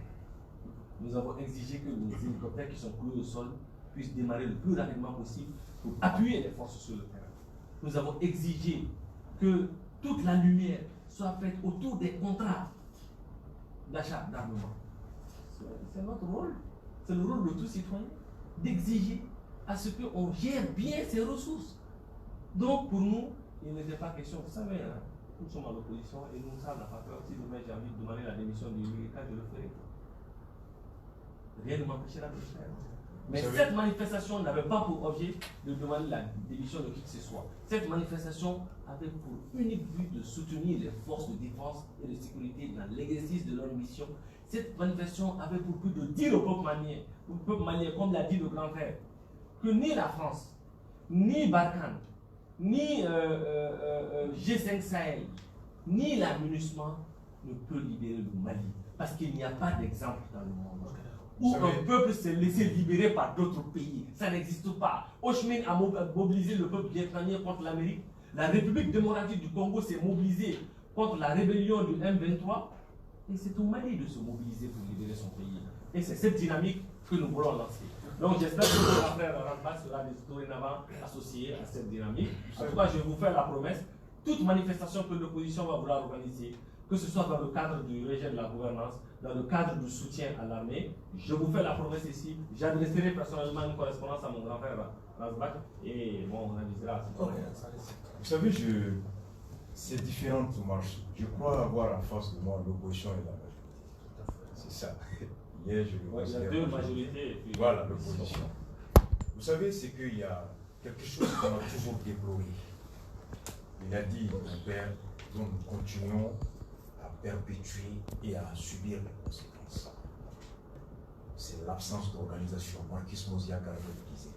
Nous avons exigé que les hélicoptères qui sont cloués au sol puissent démarrer le plus rapidement possible pour appuyer les forces sur le terrain. Nous avons exigé que toute la lumière soit faite autour des contrats d'achat d'armement. C'est notre rôle. C'est le rôle de tout citoyen d'exiger à ce qu'on gère bien ses ressources. Donc pour nous, il n'était pas question, vous savez, hein, nous sommes à l'opposition et nous, ça n'a pas peur. Si demain j'ai envie de demander la démission du Yurika, je le ferai. Rien ne m'empêchera de le faire. Mais cette manifestation n'avait pas pour objet de demander la démission de qui que ce soit. Cette manifestation avait pour unique but de soutenir les forces de défense et de sécurité dans l'exercice de leur mission. Cette manifestation avait pour but de dire au peuple malien, comme l'a dit le grand frère, que ni la France, ni Barkhane, ni G5 Sahel, ni la MINUSMA ne peut libérer le Mali. Parce qu'il n'y a pas d'exemple dans le monde où un peuple s'est laissé libérer par d'autres pays. Ça n'existe pas. Ho Chi Minh a mobilisé le peuple vietnamien contre l'Amérique. La République démocratique du Congo s'est mobilisée contre la rébellion du M23. Et c'est au Mali de se mobiliser pour libérer son pays. Et c'est cette dynamique que nous voulons lancer. Donc j'espère que notre frère Rampas sera dorénavant associé à cette dynamique. En tout cas, je vais vous faire la promesse. Toute manifestation que l'opposition va vouloir organiser, que ce soit dans le cadre du rejet de la gouvernance, dans le cadre du soutien à l'armée, je vous fais la promesse ici. J'adresserai personnellement une correspondance à mon grand frère Razbak et bon, on avisera à ce moment. Vous savez, c'est différentes marches. Je crois avoir en face de moi l'opposition et la majorité. C'est ça. Hier, il y a deux majorités. Et puis voilà, l'opposition. Vous savez, c'est qu'il y a quelque chose qu'on a toujours déploré. Il a dit, mon père, dont nous continuons à perpétuer et à subir les conséquences. C'est l'absence d'organisation. Marquis Mosiaga le disait.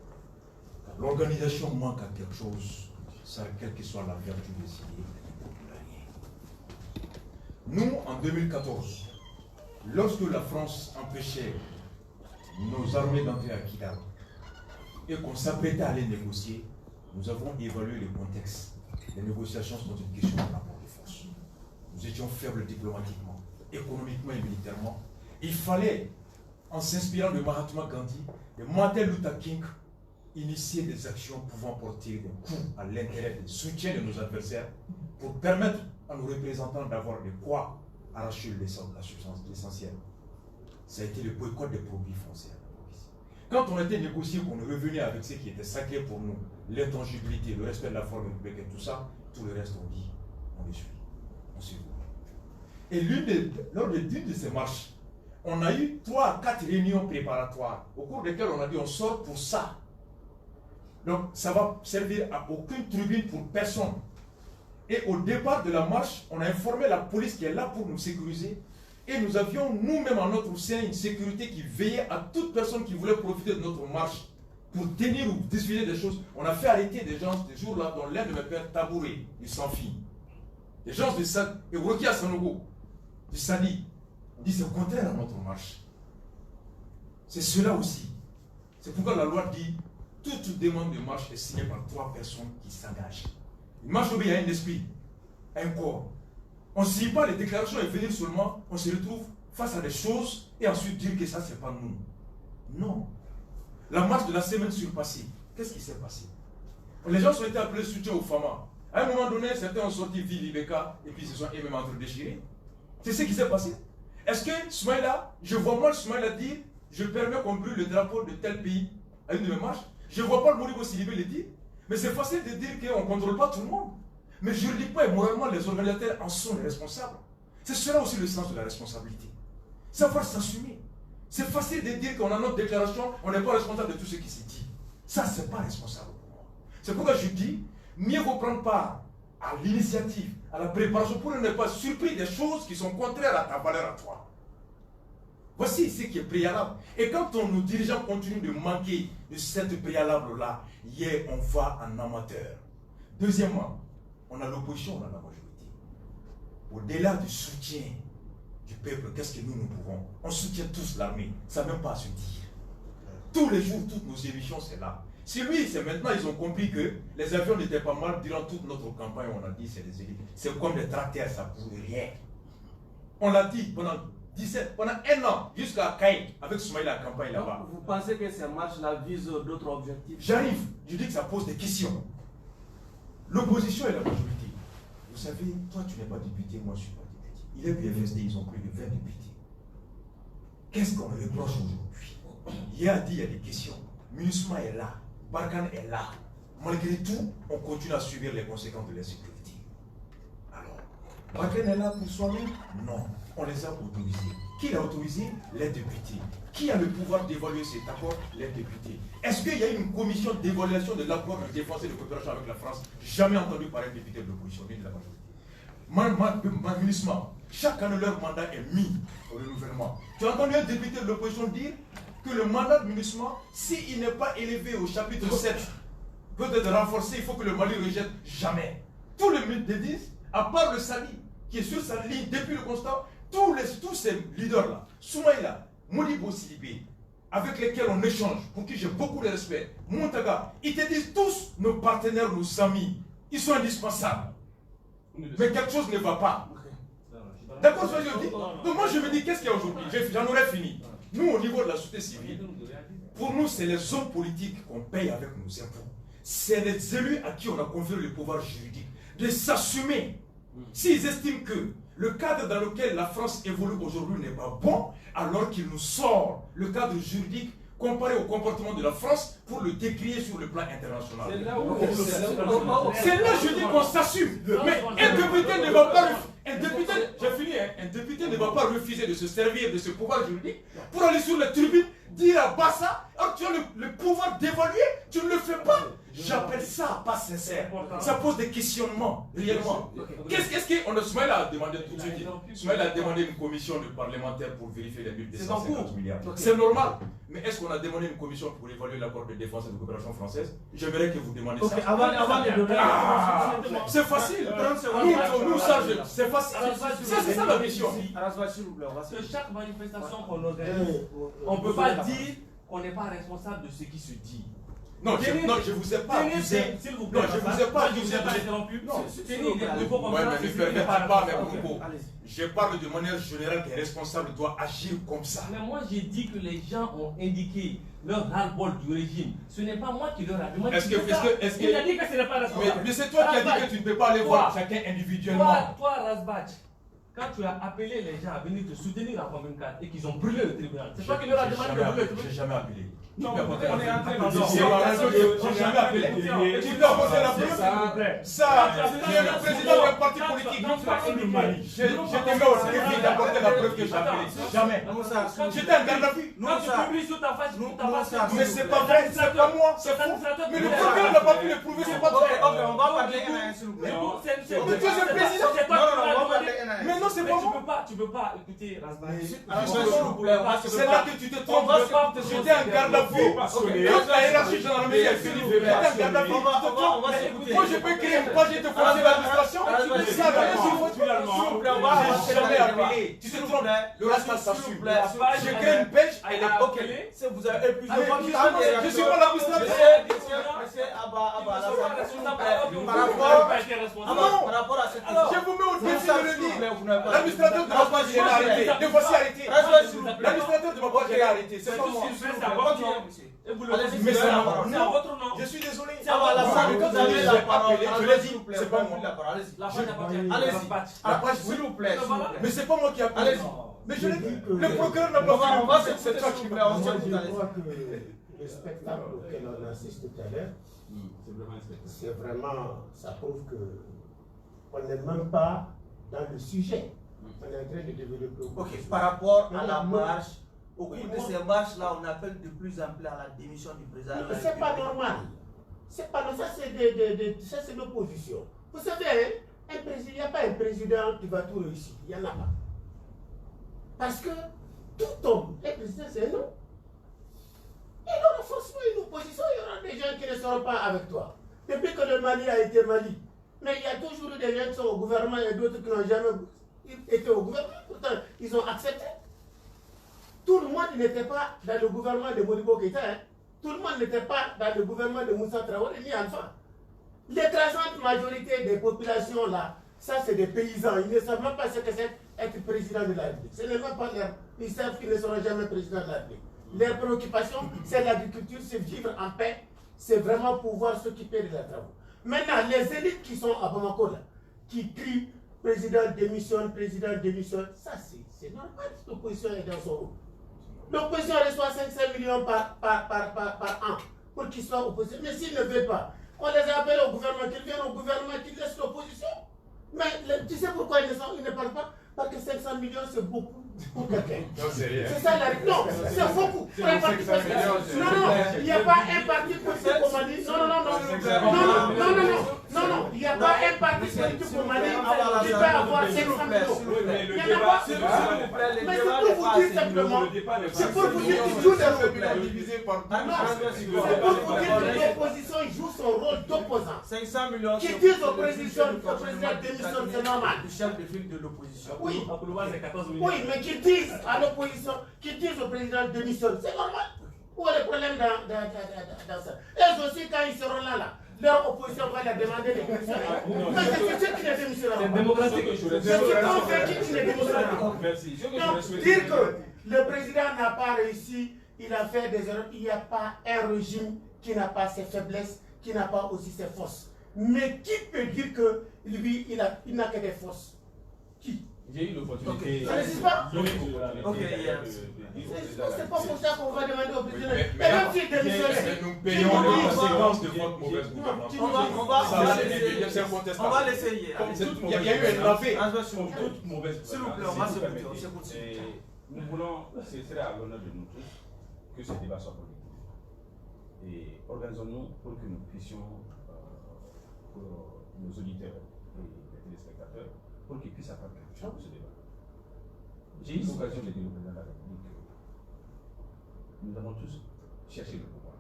L'organisation manque à quelque chose, quelle que soit la vertu décidée. Nous, en 2014, lorsque la France empêchait nos armées d'entrer à Kidal et qu'on s'apprêtait à aller négocier, nous avons évalué le contexte. Les négociations sont une question de rapport de force. Nous étions faibles diplomatiquement, économiquement et militairement. Il fallait, en s'inspirant de Mahatma Gandhi et Martin Luther King, initier des actions pouvant porter des coups à l'intérêt du soutien de nos adversaires pour permettre à nos représentants d'avoir de quoi arracher l'essentiel. Ça a été le boycott des produits français. Quand on était négocié, qu'on est revenu avec ce qui était sacré pour nous, l'intangibilité, le respect de la forme publique et tout ça, tout le reste on dit, on les suit, on suit. Et lors d'une de ces marches, on a eu 3 à 4 réunions préparatoires, au cours desquelles on a dit on sort pour ça. Donc ça va servir à aucune tribune pour personne. Et au départ de la marche, on a informé la police qui est là pour nous sécuriser. Et nous avions nous-mêmes en notre sein une sécurité qui veillait à toute personne qui voulait profiter de notre marche pour tenir ou diffuser des choses. On a fait arrêter des gens ce jour-là, dont l'un de mes pères, Tabouré, du Sanfi. Des gens du Sad, et Rokia Sanogo, du Sadi, disent au contraire à notre marche. C'est cela aussi. C'est pourquoi la loi dit toute demande de marche est signée par 3 personnes qui s'engagent. Une marche obéit à un esprit, à un corps. On ne signe pas les déclarations et venir seulement, on se retrouve face à des choses et ensuite dire que ça, c'est pas nous. Non. La marche de la semaine surpassée, qu'est-ce qui s'est passé? Les gens ont été appelés soutien aux femmes. À un moment donné, certains ont sorti Ville Ibeka et puis ils se sont eux-mêmes entre-déchirés. C'est ce qui s'est passé. Est-ce que Soumaïla, je vois mal Soumaïla dire je permets qu'on brûle le drapeau de tel pays à une de mes marches? Je ne vois pas le Modibo Sidibé le dire. Mais c'est facile de dire qu'on ne contrôle pas tout le monde. Mais juridiquement et moralement, les organisateurs en sont les responsables. C'est cela aussi le sens de la responsabilité. Savoir s'assumer. C'est facile de dire qu'on a notre déclaration, on n'est pas responsable de tout ce qui s'est dit. Ça, ce n'est pas responsable pour moi. C'est pourquoi je dis, mieux vaut prendre part à l'initiative, à la préparation, pour ne pas surpris des choses qui sont contraires à ta valeur à toi. Voici ce qui est préalable. Et quand nos dirigeants continuent de manquer de cette préalable-là, hier, on va en amateur. Deuxièmement, on a l'opposition, on a la majorité. Au-delà du soutien du peuple, qu'est-ce que nous pouvons? On soutient tous l'armée, ça n'a même pas à se dire. Tous les jours, toutes nos émissions, c'est là. Si lui, c'est maintenant, ils ont compris que les avions n'étaient pas mal durant toute notre campagne, on a dit c'est des élites. C'est comme des tracteurs, ça ne bouge rien. On l'a dit pendant 1 an, jusqu'à Caïn, avec Soumaïla, la campagne là-bas. Vous pensez que ces marches-là visent d'autres objectifs? J'arrive, je dis que ça pose des questions. L'opposition et la majorité. Vous savez, toi tu n'es pas député, moi je ne suis pas député. Il est PFSD, ils ont plus de 20 députés. Qu'est-ce qu'on reproche aujourd'hui? Il a dit, il y a des questions. MINUSMA est là, Barkhane est là. Malgré tout, on continue à subir les conséquences de l'insécurité. Alors, Barkhane est là pour soi-même? Non. On les a autorisés. Qui l'a autorisé? Les députés. Qui a le pouvoir d'évaluer cet accord? Les députés. Est-ce qu'il y a eu une commission d'évaluation de l'accord de défense et de coopération avec la France? Jamais entendu par un député de l'opposition, ni de la majorité. MINUSMA, chaque année leur mandat est mis au renouvellement. Tu as entendu un député de l'opposition dire que le mandat de MINUSMA, s'il n'est pas élevé au chapitre 7, peut être renforcé, il faut que le Mali rejette? Jamais. Tous les ministres disent, à part le Sali, qui est sur sa ligne depuis le constat, tous ces leaders-là, Soumaïla, Modibo Sidibé, avec lesquels on échange, pour qui j'ai beaucoup de respect, Montaga, ils te disent tous nos partenaires, nos amis, ils sont indispensables. Mais quelque chose ne va pas. D'accord, ce que je dis? Donc moi je me dis, qu'est-ce qu'il y a aujourd'hui? J'en aurais fini. Nous, au niveau de la société civile, pour nous, c'est les hommes politiques qu'on paye avec nos impôts. C'est les élus à qui on a confié le pouvoir juridique de s'assumer. S'ils estiment que le cadre dans lequel la France évolue aujourd'hui n'est pas bon, alors qu'il nous sort le cadre juridique comparé au comportement de la France pour le décrier sur le plan international. C'est là je dis qu'on s'assume. Mais un député ne va pas ne va pas refuser de se servir de ce pouvoir juridique pour aller sur les tribunes, dire à Bassa, alors tu as le pouvoir d'évaluer, tu ne le fais pas. J'appelle ça pas sincère. Ça pose des questionnements, réellement. Qu'est-ce qu'on a Soumaïla a demandé tout de suite? Soumaïla a demandé une commission de parlementaires pour vérifier les 1250 milliards. C'est normal. Mais est-ce qu'on a demandé une commission pour évaluer l'accord de défense et de coopération française? J'aimerais que vous demandiez ça. Avant de donner c'est facile. Nous, ça, c'est facile. C'est ça la mission. Que chaque manifestation qu'on organise, on ne peut pas dire qu'on n'est pas responsable de ce qui se dit. Non, je ne vous ai pas accusé. S'il vous plaît, je ne vous ai pas accusé. Non, mais ne permettez pas mes propos. Je parle de manière générale qu'un responsable doit agir comme ça. Mais moi, j'ai dit que les gens ont indiqué leur ras-le-bol du régime. Ce n'est pas moi qui leur ai demandé. Il a dit que ce n'est pas responsable. Mais c'est toi qui as dit que tu ne peux pas aller voir chacun individuellement. Toi, Razbach, quand tu as appelé les gens à venir te soutenir en 2024 et qu'ils ont brûlé le tribunal, c'est toi qui leur as demandé de brûler le tribunal. J'ai jamais appelé. Non, on est en train de J'ai jamais appelé. Tu peux apporter la preuve. Ça, tu es le président d'un parti politique. Je te mets au défi d'apporter la preuve que j'ai appelé. Jamais. J'étais un garde à vue. Quand tu publies sur ta face, Mais c'est pas vrai, c'est pas moi, c'est faux. Mais le procureur n'a pas pu le prouver, c'est pas vrai. On va parler un s'il vous plaît. Mais tu es le président. Mais non, c'est pas moi. Tu peux pas écouter Rasbani. C'est là que tu te trompes. J'étais un garde à vue. Quand la hiérarchie gendarmerie est finie, j'étais un garde à vue. Moi, je peux créer une page et te forcer l'administration. Ça va rien sur moi. J'ai jamais appelé. Tu te trompes. Le reste, ça s'assume. Je crée une page. Ok, si vous avez épuisé votre temps, Je suis pas l'administrateur. Monsieur Abba, par rapport à cette question, Je vous mets au défi de le dire. L'administrateur de ma page, il est arrêté. Le voici arrêté. L'administrateur de ma page, il est arrêté. C'est pas moi. Mais c'est non. votre nom. Je suis désolé. vous avez la parole. Je l'ai dit, c'est pas moi. La page appartient. Allez-y. À la page, S'il vous plaît. mais c'est pas moi qui appelle. Allez-y. Mais je l'ai dit. Le procureur n'a pas fait. On va s'écouter, toi s'il qui vous plaît. m'as. On Moi, s'écoute, je allez-y. crois que le spectacle auquel on assiste tout à l'heure, c'est vraiment, ça prouve que on n'est même pas dans le sujet. On est en train de développer. Ok, par rapport à la marche, au cours de ces marches-là, on appelle de plus en plus à la démission du président. C'est pas normal. C'est pas normal. Ça, c'est l'opposition. Vous savez, hein, il n'y a pas un président qui va tout réussir. Il n'y en a pas. Parce que tout homme, un président, c'est un homme. Il y aura forcément une opposition, il y aura des gens qui ne seront pas avec toi. Depuis que le Mali a été Mali, mais il y a toujours eu des gens qui sont au gouvernement et d'autres qui n'ont jamais été au gouvernement. Pourtant, ils ont accepté. Tout le monde n'était pas dans le gouvernement de Modibo Keïta. Hein. Tout le monde n'était pas dans le gouvernement de Moussa Traoré ni Alpha. L'écrasante majorité des populations là, ça c'est des paysans. Ils ne savent même pas ce que c'est être président de la République. Ce n'est même pas leur. Ils savent qu'ils ne seront jamais président de la République. Leur préoccupation, c'est l'agriculture, c'est vivre en paix, c'est vraiment pouvoir s'occuper de la travaux. Maintenant, les élites qui sont à Bamako là, qui crient président démissionne, ça c'est normal. L'opposition est dans son rôle. L'opposition reçoit 500 millions par an pour qu'ils soient opposés. Mais s'ils ne veulent pas, on les appelle au gouvernement, qu'ils viennent au gouvernement, qu'ils laissent l'opposition. Mais tu sais pourquoi ils ne parlent pas? Parce que 500 millions c'est beaucoup pour quelqu'un. C'est ça la réponse. Non, c'est beaucoup. Pour un parti politique. Non, il n'y a pas un parti politique au Mali. Non, il n'y a pas un parti politique au Mali qui peut avoir 500 millions. Il n'y en a pas. Mais c'est pour vous dire simplement, c'est pour vous dire qu'ils jouent des rôles divisés par c'est pour vous dire que l'opposition joue son rôle d'opposant. 500 millions. Qui disent au président démissionne, c'est normal. Le chef de file de l'opposition. Oui. C'est 14 millions. Oui, mais qui disent à l'opposition, qui disent au président démissionne, c'est normal. Où est le problème dans ça? Eux aussi, quand ils seront là, leur opposition va leur demander de démissionner. Mais c'est sûr qu'ils ne démissionnent pas. C'est démocratique. Je suis convaincu qu'ils ne démissionnent pas. Merci. Donc, dire que le président n'a pas réussi, il a fait des erreurs, il n'y a pas un régime qui n'a pas ses faiblesses, qui n'a pas aussi ses forces. Mais qui peut dire que lui, il n'a que des forces? Qui? J'ai eu l'opportunité. Ça n'existe pas. Ok, c'est pas pour ça qu'on va demander au président. Et Mais même s'il démissionne, nous payons les conséquences de votre mauvaise gouvernance. On va l'essayer. Il y a eu un navet. Toute mauvaise S'il vous plaît, on va s'écouter. Nous voulons, ce serait à l'honneur de nous tous que ce débat soit politique. Et organisons-nous pour que nous puissions, pour nos auditeurs et les téléspectateurs, pour qu'ils puissent avoir quelque chose de ce débat. J'ai eu l'occasion de dire au président de la République que nous avons tous cherché le pouvoir.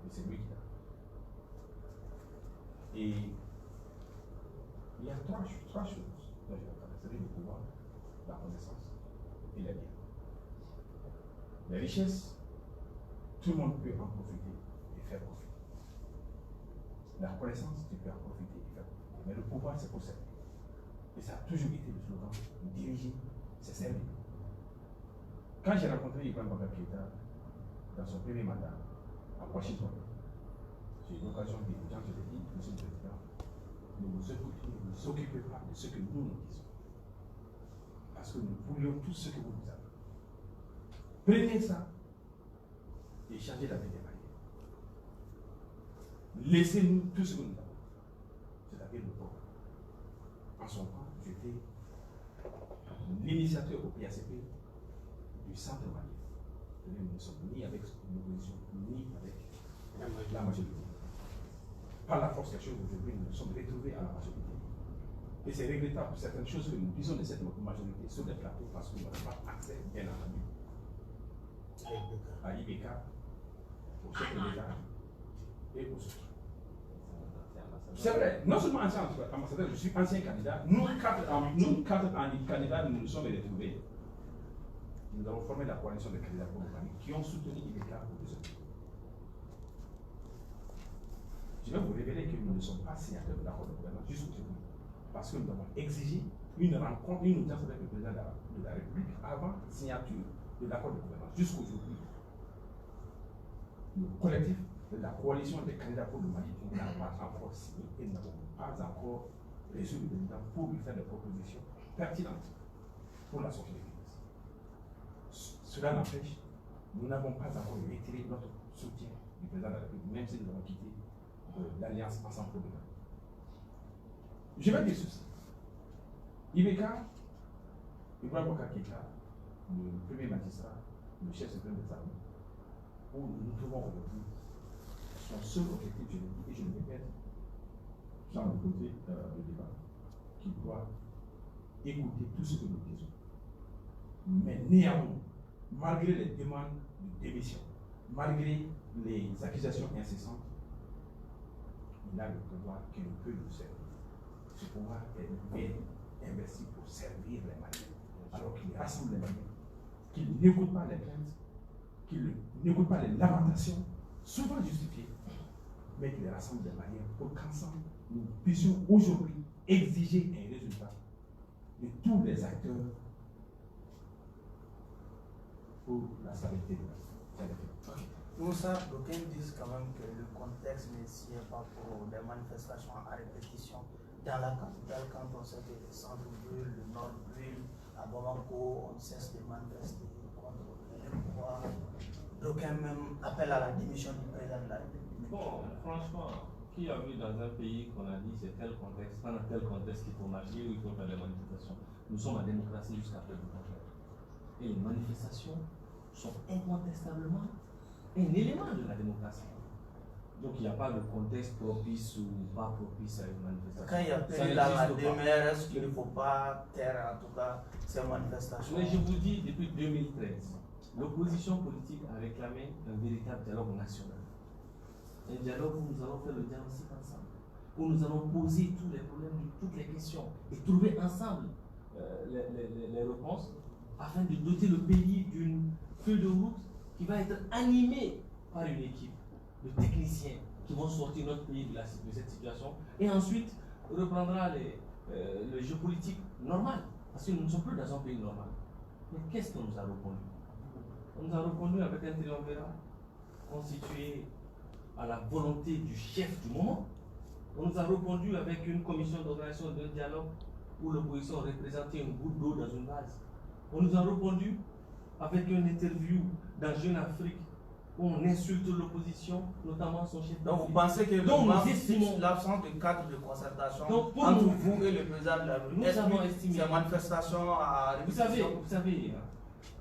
Et c'est lui qui l'a. Et il y a trois choses dont je vais parler. C'est le pouvoir, la connaissance et la vie. La richesse, tout le monde peut en profiter et faire profiter. La connaissance, tu peux en profiter et faire profiter. Mais le pouvoir, c'est pour servir. Et ça a toujours été le slogan, diriger, c'est servir. Quand j'ai rencontré Ibrahim Boubacar Keïta dans son premier mandat à Washington, j'ai eu l'occasion de dire aux gens, je l'ai dit, Monsieur le Président, ne vous occupez pas de ce que nous disons. Parce que nous voulions tout ce que vous nous avez. Prenez ça et changez la vie des Maliens. Laissez-nous tout ce que nous avons. C'est-à-dire le peuple. En son temps, j'étais l'initiateur au PACP du centre malien. Nous ne sommes ni avec l'opposition, ni avec la majorité. Par la force des choses, aujourd'hui, nous nous sommes retrouvés à la majorité. Et c'est regrettable certaines choses que nous disons de cette majorité sur les plateaux parce que nous n'avons pas accès, bien entendu, à IBK, au chef de l'État et aux autres. C'est vrai, non seulement ancien ambassadeur, je suis ancien candidat. Nous quatre candidats, nous nous sommes retrouvés. Nous avons formé la coalition de candidats pour le Mali qui ont soutenu IBK pour des autres. Je vais vous révéler que nous ne sommes pas signataires de l'accord de gouvernance jusqu'aujourd'hui. Parce que nous avons exigé une rencontre, une audience avec le président de la République avant signature de l'accord de gouvernance. Jusqu'aujourd'hui, le collectif de la coalition des candidats pour le Mali n'a pas encore signé et nous n'avons pas encore reçu le président pour lui faire des propositions pertinentes pour la sortie de crise. Cela n'empêche, nous n'avons pas encore retiré notre soutien du président de la République, même si nous avons quitté l'Alliance Ensemble pour le Mali. Je vais dire ceci. IBK, Ibrahim Boubacar Keïta, le premier magistrat, le chef suprême des armées, où nous nous trouvons aujourd'hui, son seul objectif, je le dis et je le répète, sans le côté de débat, qu'il doit écouter tout ce que nous disons. Mais néanmoins, malgré les demandes de démission, malgré les accusations incessantes, il a le pouvoir qui ne peut nous servir. Ce pouvoir est bien investi pour servir les Maliens, alors qu'il rassemble les Maliens, qu'il n'écoute pas les plaintes, qu'il n'écoute pas les lamentations, souvent justifiées, mais qu'il rassemble les Maliens pour qu'ensemble nous puissions aujourd'hui exiger un résultat de tous les acteurs pour la stabilité de la société. Moussa, d'aucuns disent quand même que le contexte ne s'y est pas pour des manifestations à répétition. Dans la capitale, quand on sait que le centre brûle, le nord brûle, à Bamako, on cesse de manifester contre le pouvoir. D'aucuns même appellent à la démission du président de la République. Bon, franchement, qui a vu dans un pays qu'on a dit c'est tel contexte, pas dans tel contexte qu'il faut marcher ou il faut faire des manifestations. Nous sommes en démocratie jusqu'à preuve du contraire. Et les manifestations sont incontestablement un élément de la démocratie. Donc il n'y a pas de contexte propice ou pas propice à une manifestation. Quand il y a plus la demeure, est-ce qu'il ne faut pas taire en tout cas ces manifestations? Mais je vous dis, depuis 2013, l'opposition politique a réclamé un véritable dialogue national. Un dialogue où nous allons faire le diagnostic ensemble, où nous allons poser tous les problèmes, toutes les questions et trouver ensemble les réponses afin de doter le pays d'une feuille de route qui va être animée par une équipe de techniciens qui vont sortir notre pays de cette situation et ensuite reprendra le jeu politique normal. Parce que nous ne sommes plus dans un pays normal. Mais qu'est-ce qu'on nous a reconduit? On nous a reconduit avec un triumvirat constitué à la volonté du chef du moment. On nous a reconduit avec une commission d'organisation d'un dialogue où l'opposition représentait une goutte d'eau dans une vase. On nous a reconduit avec une interview dans Jeune Afrique où on insulte l'opposition, notamment son chef. Donc vous pensez que l'absence de cadre de concertation entre vous et le président de la République, nous avons estimé ces manifestations à répétition? Vous savez,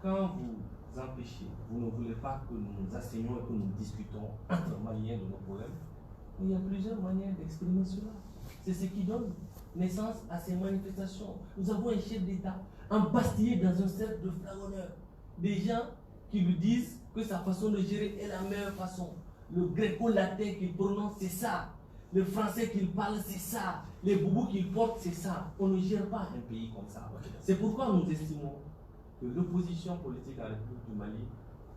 quand vous empêchez, vous ne voulez pas que nous nous assignions et que nous discutons entre Maliens de nos problèmes, il y a plusieurs manières d'exprimer cela. C'est ce qui donne naissance à ces manifestations. Nous avons un chef d'État embastillé dans un cercle de flagonneurs. Des gens qui lui disent que sa façon de gérer est la meilleure façon. Le gréco-latin qu'il prononce, c'est ça. Le français qu'il parle, c'est ça. Les boubous qu'il porte, c'est ça. On ne gère pas un pays comme ça. C'est pourquoi nous estimons que l'opposition politique à la République du Mali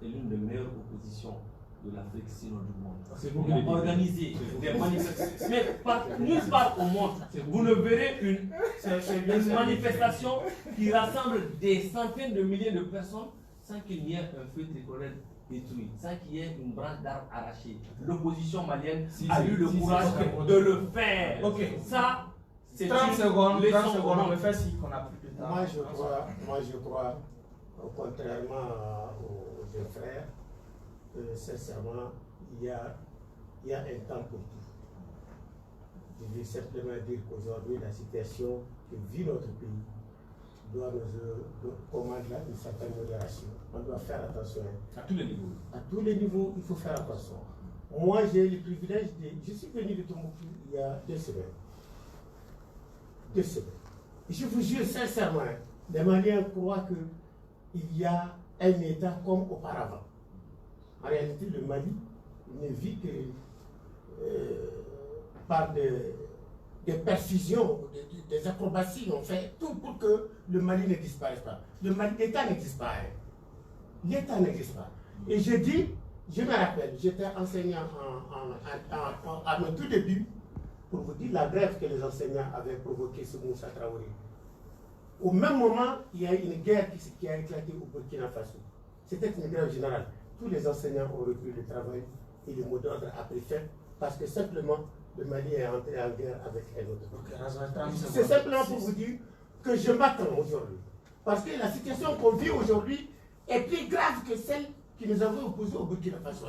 est l'une des meilleures oppositions de l'Afrique, sinon du monde. On a organisé des manifestations. Mais nulle part au monde, vous ne verrez une manifestation qui rassemble des centaines de milliers de personnes sans qu'il y ait un feu tricolore détruit, sans qu'il y ait une branche d'arbre arrachée. L'opposition malienne a eu le courage de le faire. Ça, C'est 30 secondes, leçon 30 secondes, on au me fait si qu'on a plus de temps. Moi je crois, contrairement aux deux frères, sincèrement, il y a un temps pour tout. Je veux simplement dire qu'aujourd'hui, la situation que vit notre pays doit nous commander une certaine modération. On doit faire attention. À tous les niveaux. À tous les niveaux, il faut faire attention. Moi, j'ai le privilège je suis venu de Tombouctou il y a 2 semaines. 2 semaines. Et je vous jure sincèrement, les Maliens croient qu'il y a un État comme auparavant. En réalité, le Mali ne vit que par des perfusions, des acrobaties. On fait tout pour que le Mali ne disparaisse pas. L'État n'existe pas. L'État n'existe pas. Et je dis, je me rappelle, j'étais enseignant à mon tout début, pour vous dire la grève que les enseignants avaient provoquée sur Moussa Traoré. Au même moment, il y a une guerre qui a éclaté au Burkina Faso. C'était une grève générale. Tous les enseignants ont repris le travail et le mot d'ordre a pris fin parce que simplement le Mali est entré en guerre avec un autre. C'est simplement pour vous dire que je m'attends aujourd'hui. Parce que la situation qu'on vit aujourd'hui est plus grave que celle que nous avons opposée au Burkina Faso.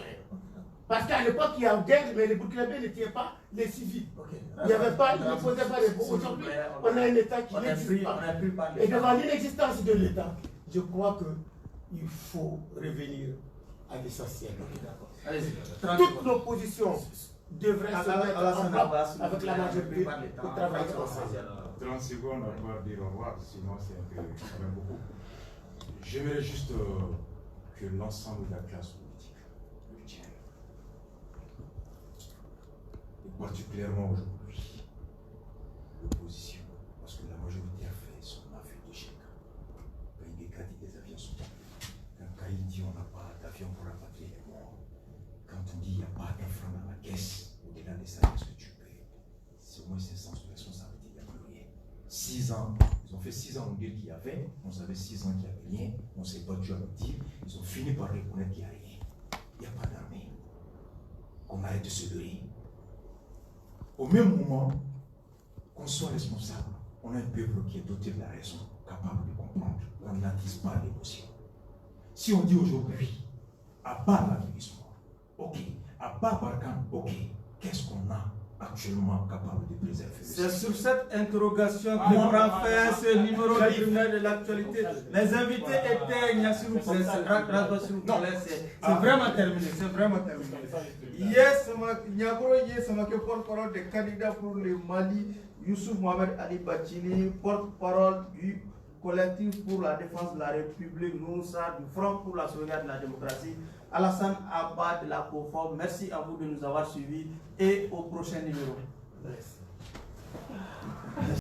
Parce qu'à l'époque, il y a une guerre, mais les Burkinabés ne tuaient pas les civils. Il n'y avait pas, ils ne posaient pas les bombes. Aujourd'hui, on a un État qui n'existe pas. Et devant l'inexistence de l'État, je crois qu'il faut revenir à l'essentiel. Toute l'opposition devrait se mettre en place avec la majorité pour travailler ensemble. 30 secondes à pouvoir dire au revoir, sinon c'est un peu quand même beaucoup. J'aimerais juste que l'ensemble de la classe politique le tienne. Et particulièrement aujourd'hui, l'opposition, parce que la majorité a fait son affaire d'échec. Quand il décrète, des avions sont tombés. Quand Kaï dit on n'a pas d'avion pour rapatrier les morts. Quand on dit il n'y a pas d'un franc dans la caisse, au-delà de ça, qu'est-ce que tu payes? C'est au moins 500 de responsabilité, il n'y a plus rien. 6 ans, ils ont fait 6 ans, on dit qu'il y avait, on savait 6 ans qu'il n'y avait rien, on s'est battu à nous dire, ils ont fini par reconnaître qu'il n'y a rien. Il n'y a pas d'armée. Qu'on arrête de se leurrer. Au même moment, qu'on soit responsable, on a un peuple qui est doté de la raison, capable de comprendre. On n'attise pas l'émotion. Si on dit aujourd'hui, à part l'agressement, ok, à part Barkhane, ok, qu'est-ce qu'on a actuellement capable de préserver? C'est sur cette interrogation que prend fin ce numéro criminel de l'actualité. Les invités étaient Ignacio c'est vraiment terminé, c'est vraiment terminé. Yes, Nyagoro porte-parole des candidats pour le Mali, Youssouf Mohamed Ali Bachili, porte-parole du collectif pour la défense de la République, Noussa, du Front pour la sauvegarde de la démocratie, Alassane Abba de la COFOR. Merci à vous de nous avoir suivis et au prochain numéro. Merci.